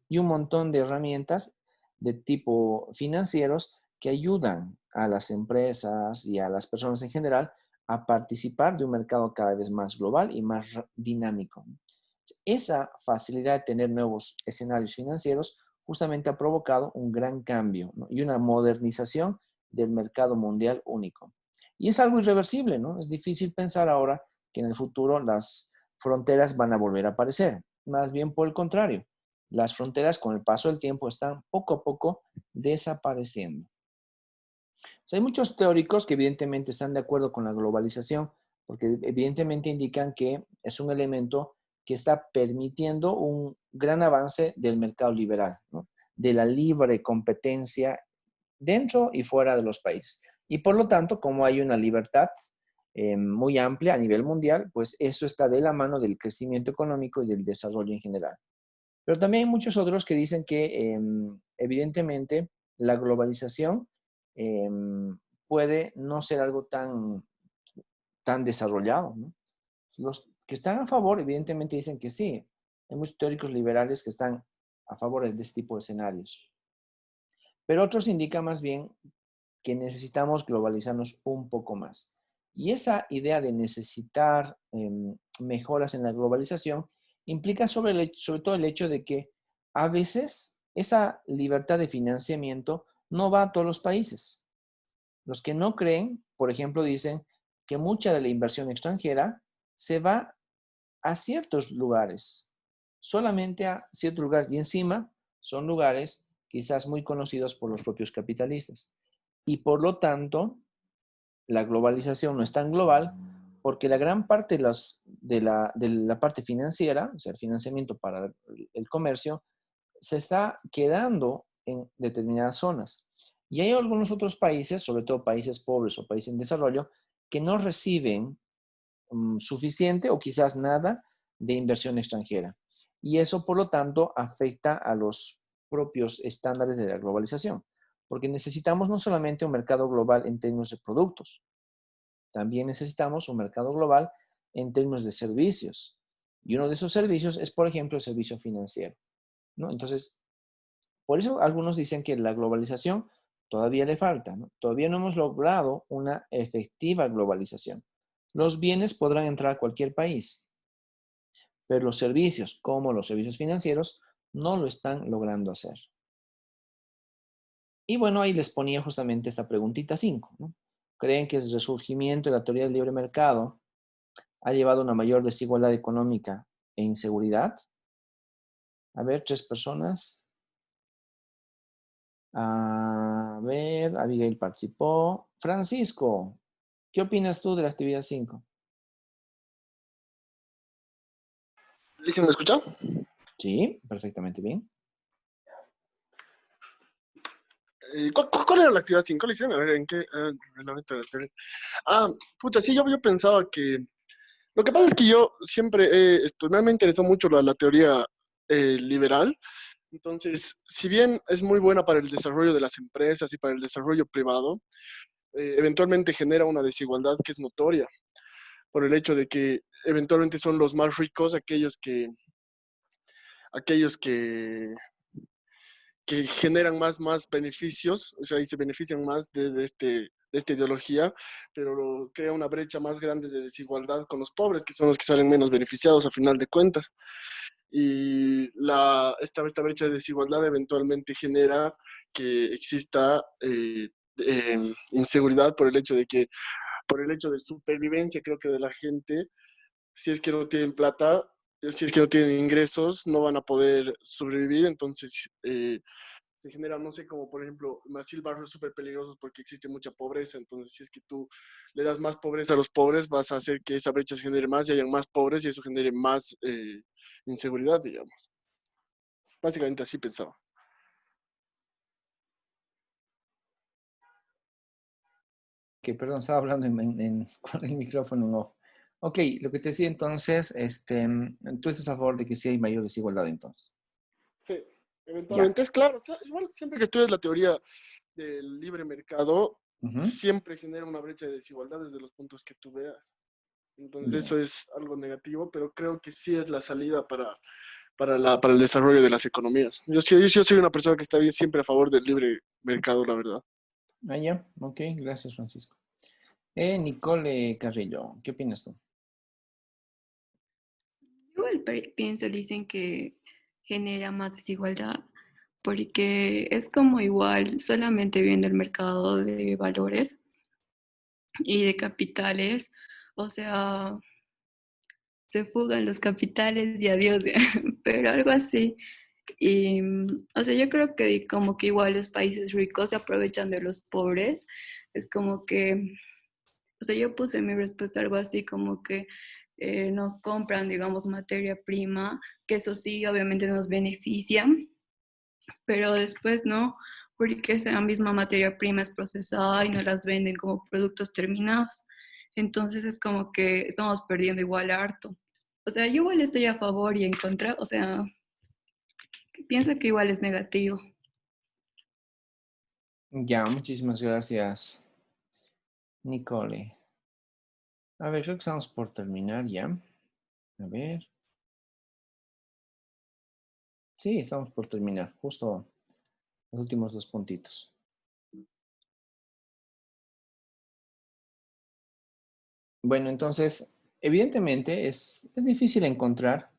y un montón de herramientas de tipo financieros que ayudan a las empresas y a las personas en general a participar de un mercado cada vez más global y más dinámico. Esa facilidad de tener nuevos escenarios financieros justamente ha provocado un gran cambio, ¿no? Y una modernización del mercado mundial único. Y es algo irreversible, ¿no? Es difícil pensar ahora que en el futuro las fronteras van a volver a aparecer. Más bien por el contrario, las fronteras con el paso del tiempo están poco a poco desapareciendo. O sea, hay muchos teóricos que evidentemente están de acuerdo con la globalización, porque evidentemente indican que es un elemento que está permitiendo un gran avance del mercado liberal, ¿no? De la libre competencia dentro y fuera de los países. Y por lo tanto, como hay una libertad muy amplia a nivel mundial, pues eso está de la mano del crecimiento económico y del desarrollo en general. Pero también hay muchos otros que dicen que evidentemente la globalización puede no ser algo tan desarrollado, ¿no? Los que están a favor, evidentemente, dicen que sí. Hay muchos teóricos liberales que están a favor de este tipo de escenarios. Pero otros indican más bien que necesitamos globalizarnos un poco más. Y esa idea de necesitar mejoras en la globalización implica sobre todo el hecho de que a veces esa libertad de financiamiento no va a todos los países. Los que no creen, por ejemplo, dicen que mucha de la inversión extranjera se va a ciertos lugares, solamente a ciertos lugares, y encima son lugares quizás muy conocidos por los propios capitalistas. Y por lo tanto, la globalización no es tan global porque la gran parte de la parte financiera, o sea, el financiamiento para el comercio, se está quedando en determinadas zonas. Y hay algunos otros países, sobre todo países pobres o países en desarrollo, que no reciben suficiente o quizás nada de inversión extranjera. Y eso, por lo tanto, afecta a los propios estándares de la globalización, porque necesitamos no solamente un mercado global en términos de productos, también necesitamos un mercado global en términos de servicios. Y uno de esos servicios es, por ejemplo, el servicio financiero, ¿no? Entonces, por eso algunos dicen que la globalización todavía le falta, ¿no? Todavía no hemos logrado una efectiva globalización. Los bienes podrán entrar a cualquier país, pero los servicios, como los servicios financieros, no lo están logrando hacer. Y bueno, ahí les ponía justamente esta preguntita 5, ¿no? ¿Creen que el resurgimiento de la teoría del libre mercado ha llevado a una mayor desigualdad económica e inseguridad? A ver, 3 personas. A ver, Abigail participó. Francisco, ¿qué opinas tú de la actividad 5? ¿Sí me escucha? Sí, perfectamente bien. ¿Cuál era la actividad 5? ¿Le hicieron? A ver, ¿en qué? Reglamento de la teoría. Puta, sí, yo pensaba que... Lo que pasa es que yo siempre, me interesó mucho la teoría liberal. Entonces, si bien es muy buena para el desarrollo de las empresas y para el desarrollo privado, eventualmente genera una desigualdad que es notoria por el hecho de que eventualmente son los más ricos aquellos que generan más beneficios, o sea, y se benefician más de esta ideología, pero crea una brecha más grande de desigualdad con los pobres, que son los que salen menos beneficiados a final de cuentas. Y esta brecha de desigualdad eventualmente genera que exista inseguridad por el hecho de supervivencia, creo que de la gente, si es que no tienen plata, si es que no tienen ingresos, no van a poder sobrevivir, entonces se genera, no sé, como por ejemplo, así barrios súper peligrosos porque existe mucha pobreza, entonces si es que tú le das más pobreza a los pobres, vas a hacer que esa brecha se genere más y haya más pobres y eso genere más inseguridad, digamos. Básicamente así pensaba. Que perdón, estaba hablando con el micrófono en off. Ok, lo que te decía entonces, tú estás a favor de que sí hay mayor desigualdad entonces. Sí, Ya. eventualmente es claro. O sea, igual siempre que estudias la teoría del libre mercado, Ujú. siempre genera una brecha de desigualdad desde los puntos que tú veas. Entonces Ya. eso es algo negativo, pero creo que sí es la salida para el desarrollo de las economías. Yo soy una persona que está bien siempre a favor del libre mercado, la verdad. Ah, ya. Ok, gracias Francisco. Nicole Carrillo, ¿qué opinas tú? Igual pienso, dicen que genera más desigualdad, porque es como igual, solamente viendo el mercado de valores y de capitales, o sea, se fugan los capitales y adiós, pero algo así. Y, o sea, yo creo que como que igual los países ricos se aprovechan de los pobres. Es como que, o sea, yo puse en mi respuesta algo así como que nos compran, digamos, materia prima, que eso sí, obviamente nos beneficia, pero después no, porque esa misma materia prima es procesada y no las venden como productos terminados. Entonces es como que estamos perdiendo igual harto. O sea, yo igual estoy a favor y en contra, o sea, pienso que igual es negativo. Ya, muchísimas gracias, Nicole. A ver, creo que estamos por terminar ya. A ver. Sí, estamos por terminar. Justo los últimos 2 puntitos. Bueno, entonces, evidentemente es difícil encontrar,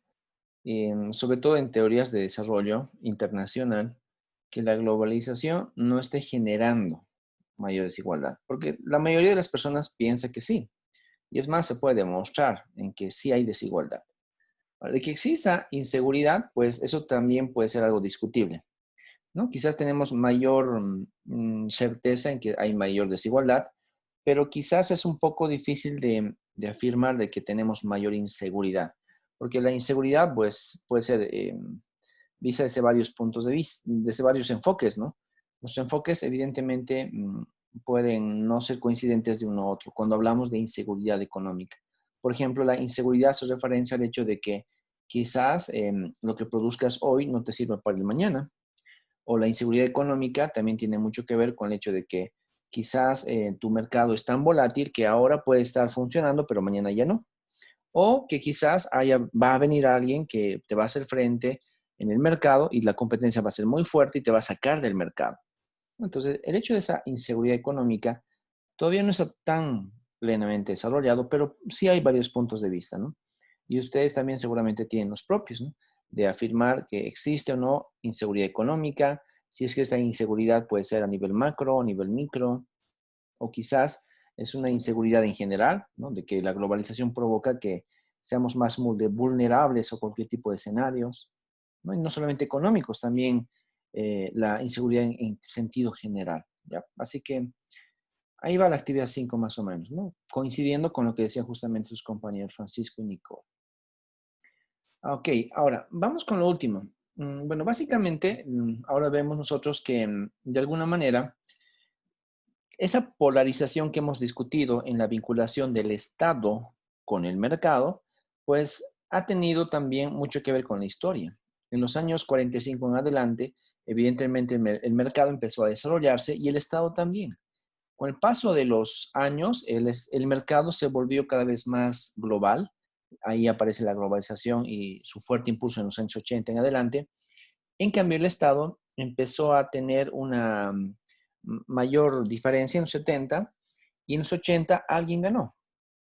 sobre todo en teorías de desarrollo internacional, que la globalización no esté generando mayor desigualdad? Porque la mayoría de las personas piensa que sí. Y es más, se puede demostrar en que sí hay desigualdad. De que exista inseguridad, pues eso también puede ser algo discutible, ¿no? Quizás tenemos mayor certeza en que hay mayor desigualdad, pero quizás es un poco difícil de afirmar de que tenemos mayor inseguridad, porque la inseguridad pues, puede ser vista desde varios puntos de vista, desde varios enfoques, ¿no? Los enfoques evidentemente pueden no ser coincidentes de uno a otro cuando hablamos de inseguridad económica. Por ejemplo, la inseguridad hace referencia al hecho de que quizás lo que produzcas hoy no te sirva para el mañana, o la inseguridad económica también tiene mucho que ver con el hecho de que quizás tu mercado es tan volátil que ahora puede estar funcionando, pero mañana ya no. O que quizás va a venir alguien que te va a hacer frente en el mercado y la competencia va a ser muy fuerte y te va a sacar del mercado. Entonces, el hecho de esa inseguridad económica todavía no está tan plenamente desarrollado, pero sí hay varios puntos de vista, ¿no? Y ustedes también seguramente tienen los propios, ¿no? De afirmar que existe o no inseguridad económica, si es que esta inseguridad puede ser a nivel macro, a nivel micro, o quizás es una inseguridad en general, ¿no? De que la globalización provoca que seamos más vulnerables a cualquier tipo de escenarios, ¿no? Y no solamente económicos, también la inseguridad en sentido general, ¿ya? Así que ahí va la actividad 5 más o menos, ¿no? Coincidiendo con lo que decían justamente sus compañeros Francisco y Nicole. Ok, ahora vamos con lo último. Bueno, básicamente ahora vemos nosotros que de alguna manera esa polarización que hemos discutido en la vinculación del Estado con el mercado, pues ha tenido también mucho que ver con la historia. En los años 45 en adelante, evidentemente el mercado empezó a desarrollarse y el Estado también. Con el paso de los años, el mercado se volvió cada vez más global. Ahí aparece la globalización y su fuerte impulso en los años 80 en adelante. En cambio, el Estado empezó a tener una mayor diferencia en los 70 y en los 80 alguien ganó,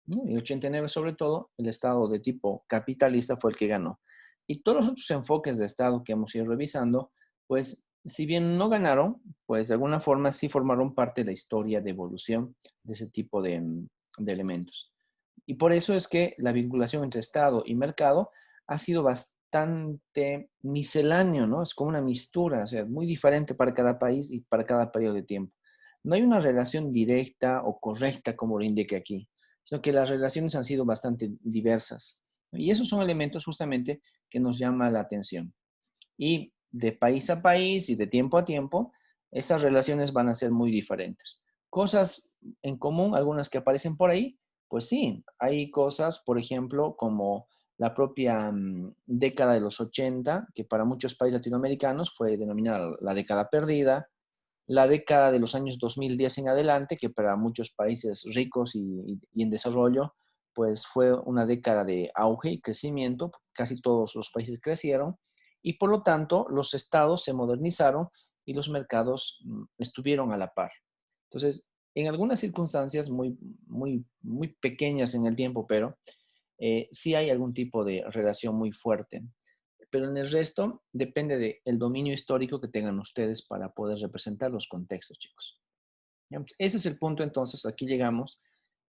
¿no? En el 89 sobre todo, el Estado de tipo capitalista fue el que ganó. Y todos los otros enfoques de Estado que hemos ido revisando, pues si bien no ganaron, pues de alguna forma sí formaron parte de la historia de evolución de ese tipo de elementos. Y por eso es que la vinculación entre Estado y mercado ha sido bastante misceláneo, ¿no? Es como una mistura, o sea, muy diferente para cada país y para cada periodo de tiempo. No hay una relación directa o correcta como lo indica aquí, sino que las relaciones han sido bastante diversas. Y esos son elementos justamente que nos llama la atención. Y de país a país y de tiempo a tiempo, esas relaciones van a ser muy diferentes. Cosas en común, algunas que aparecen por ahí, pues sí, hay cosas, por ejemplo, como la propia década de los 80, que para muchos países latinoamericanos fue denominada la década perdida, la década de los años 2010 en adelante, que para muchos países ricos y en desarrollo, pues fue una década de auge y crecimiento, casi todos los países crecieron, y por lo tanto los estados se modernizaron y los mercados estuvieron a la par. Entonces, en algunas circunstancias muy pequeñas en el tiempo, pero sí hay algún tipo de relación muy fuerte. Pero en el resto depende del dominio histórico que tengan ustedes para poder representar los contextos, chicos. ¿Ya? Ese es el punto, entonces, aquí llegamos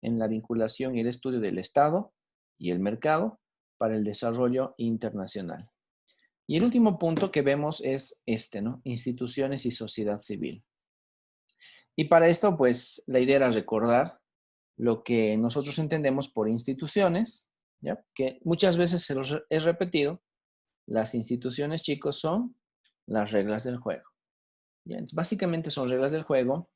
en la vinculación y el estudio del Estado y el mercado para el desarrollo internacional. Y el último punto que vemos es este, ¿no? Instituciones y sociedad civil. Y para esto, pues, la idea era recordar lo que nosotros entendemos por instituciones, ¿ya? Que muchas veces se los he repetido. Las instituciones, chicos, son las reglas del juego. ¿Ya? Entonces, básicamente son reglas del juego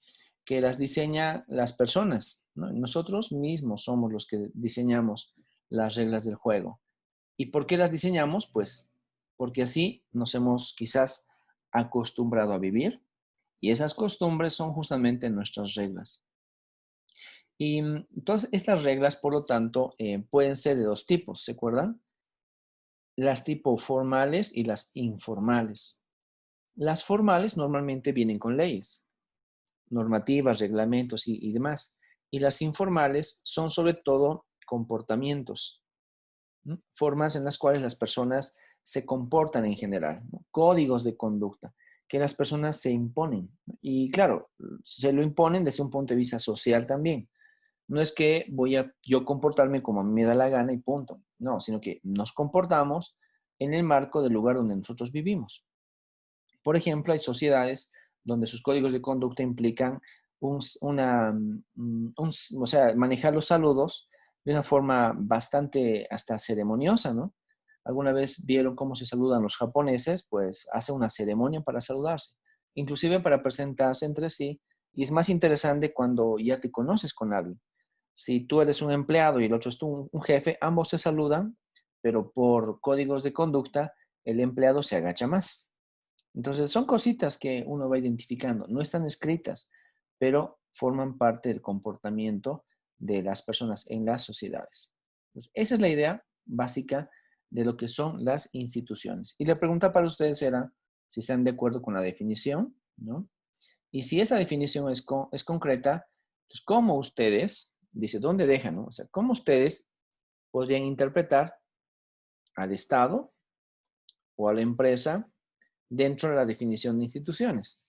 que las diseñan las personas, ¿no? Nosotros mismos somos los que diseñamos las reglas del juego. ¿Y por qué las diseñamos? Pues porque así nos hemos quizás acostumbrado a vivir y esas costumbres son justamente nuestras reglas. Y todas estas reglas, por lo tanto, pueden ser de dos tipos, ¿se acuerdan? Las tipo formales y las informales. Las formales normalmente vienen con leyes, normativas, reglamentos y demás. Y las informales son sobre todo comportamientos, ¿no? Formas en las cuales las personas se comportan en general, ¿no? Códigos de conducta. que las personas se imponen. Y claro, se lo imponen desde un punto de vista social también. No es que voy a yo comportarme como a mí me da la gana y punto. No, sino que nos comportamos en el marco del lugar donde nosotros vivimos. Por ejemplo, hay sociedades donde sus códigos de conducta implican o sea, manejar los saludos de una forma bastante hasta ceremoniosa, ¿no? ¿Alguna vez vieron cómo se saludan los japoneses? Pues hace una ceremonia para saludarse, inclusive para presentarse entre sí, y es más interesante cuando ya te conoces con alguien. Si tú eres un empleado y el otro es un jefe, ambos se saludan, pero por códigos de conducta, el empleado se agacha más. Entonces, son cositas que uno va identificando. No están escritas, pero forman parte del comportamiento de las personas en las sociedades. Entonces, esa es la idea básica de lo que son las instituciones. Y la pregunta para ustedes era si están de acuerdo con la definición, ¿no? Y si esa definición es concreta, pues ¿cómo ustedes, dice, dónde dejan, ¿no? O sea, cómo ustedes podrían interpretar al Estado o a la empresa dentro de la definición de instituciones?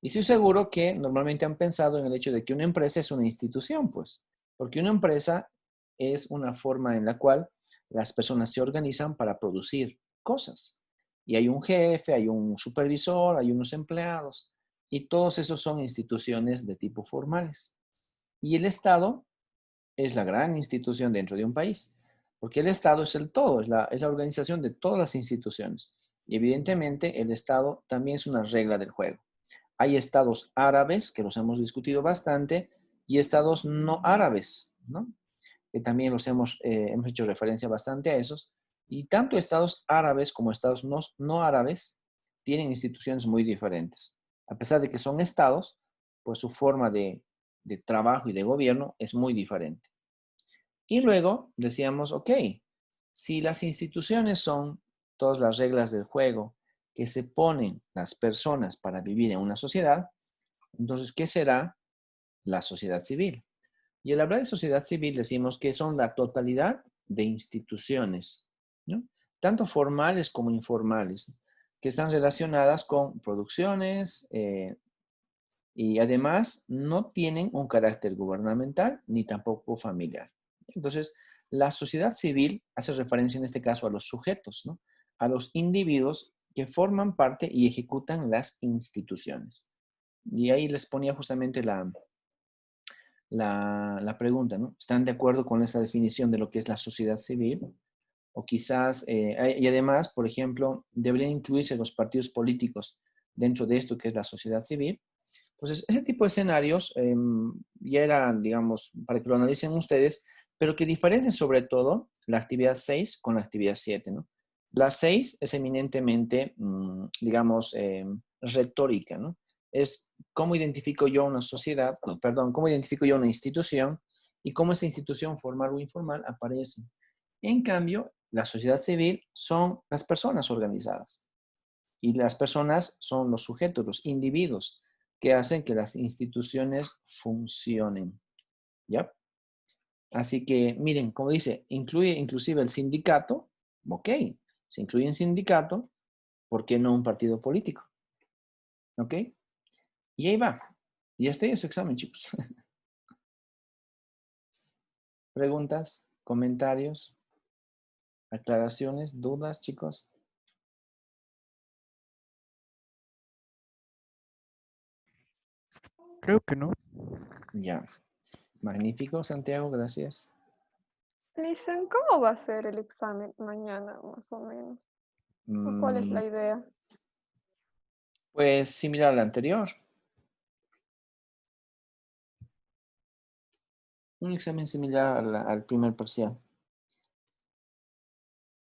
Y estoy seguro que normalmente han pensado en el hecho de que una empresa es una institución, pues, porque una empresa es una forma en la cual las personas se organizan para producir cosas. Y hay un jefe, hay un supervisor, hay unos empleados, y todos esos son instituciones de tipo formales. Y el Estado es la gran institución dentro de un país, porque el Estado es el todo, es la organización de todas las instituciones. Y evidentemente el Estado también es una regla del juego. Hay estados árabes, que los hemos discutido bastante, y estados no árabes, ¿no? Que también hemos hecho referencia bastante a esos. Y tanto estados árabes como estados no árabes tienen instituciones muy diferentes. A pesar de que son estados, pues su forma de trabajo y de gobierno es muy diferente. Y luego decíamos, ok, si las instituciones son todas las reglas del juego que se ponen las personas para vivir en una sociedad, entonces, ¿qué será la sociedad civil? Y al hablar de sociedad civil decimos que son la totalidad de instituciones, ¿no? Tanto formales como informales, que están relacionadas con producciones y además no tienen un carácter gubernamental ni tampoco familiar. Entonces, la sociedad civil hace referencia en este caso a los sujetos, ¿no? A los individuos que forman parte y ejecutan las instituciones. Y ahí les ponía justamente la pregunta, ¿no? ¿Están de acuerdo con esa definición de lo que es la sociedad civil? O quizás, y además, por ejemplo, deberían incluirse los partidos políticos dentro de esto que es la sociedad civil. Entonces, ese tipo de escenarios ya eran, digamos, para que lo analicen ustedes, pero que diferencian sobre todo la actividad 6 con la actividad 7, ¿no? La 6 es eminentemente, digamos, retórica, ¿no? Es cómo identifico yo una sociedad, no, perdón, cómo identifico yo una institución y cómo esa institución, formal o informal, aparece. En cambio, la sociedad civil son las personas organizadas y las personas son los sujetos, los individuos que hacen que las instituciones funcionen. ¿Ya? Así que, miren, como dice, incluye inclusive el sindicato. Ok, se incluye un sindicato, ¿por qué no un partido político? ¿Ok? Y ahí va. Y este es su examen, chicos. ¿Preguntas? ¿Comentarios? ¿Aclaraciones? ¿Dudas, chicos? Creo que no. Ya. Magnífico, Santiago, gracias. Dicen, ¿cómo va a ser el examen mañana, más o menos? ¿O cuál es la idea? Pues similar al anterior. Un examen similar al primer parcial.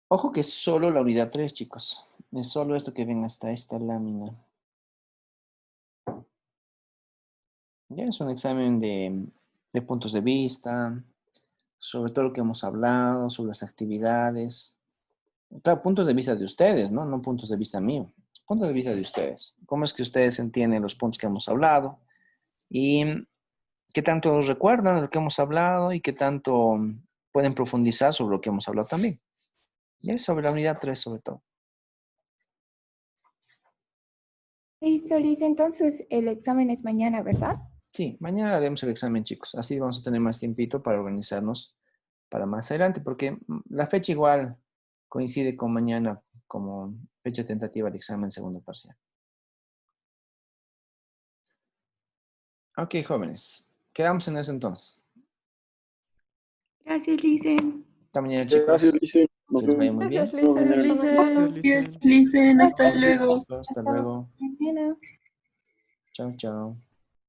Ojo que es solo la unidad 3, chicos. Es solo esto que ven hasta esta lámina. Ya es un examen de puntos de vista, sobre todo lo que hemos hablado, sobre las actividades. Claro, puntos de vista de ustedes, ¿no? No puntos de vista mío. Puntos de vista de ustedes. ¿Cómo es que ustedes entienden los puntos que hemos hablado? Y qué tanto recuerdan de lo que hemos hablado y qué tanto pueden profundizar sobre lo que hemos hablado también. Y es sobre la unidad 3 sobre todo. Listo, Liz. Entonces el examen es mañana, ¿verdad? Sí, mañana haremos el examen, chicos. Así vamos a tener más tiempito para organizarnos para más adelante, porque la fecha igual coincide con mañana como fecha tentativa de examen segundo parcial. Ok, jóvenes. Quedamos en eso entonces. Gracias, Licen. Hasta mañana, Gracias, chicos. Lice. Nos Que les vaya vemos. muy Gracias, bien. Lisa. Gracias, Hasta mañana. Lice. Licen. Hasta Chao, luego. chicos. Hasta luego. Mañana. Chao, chao.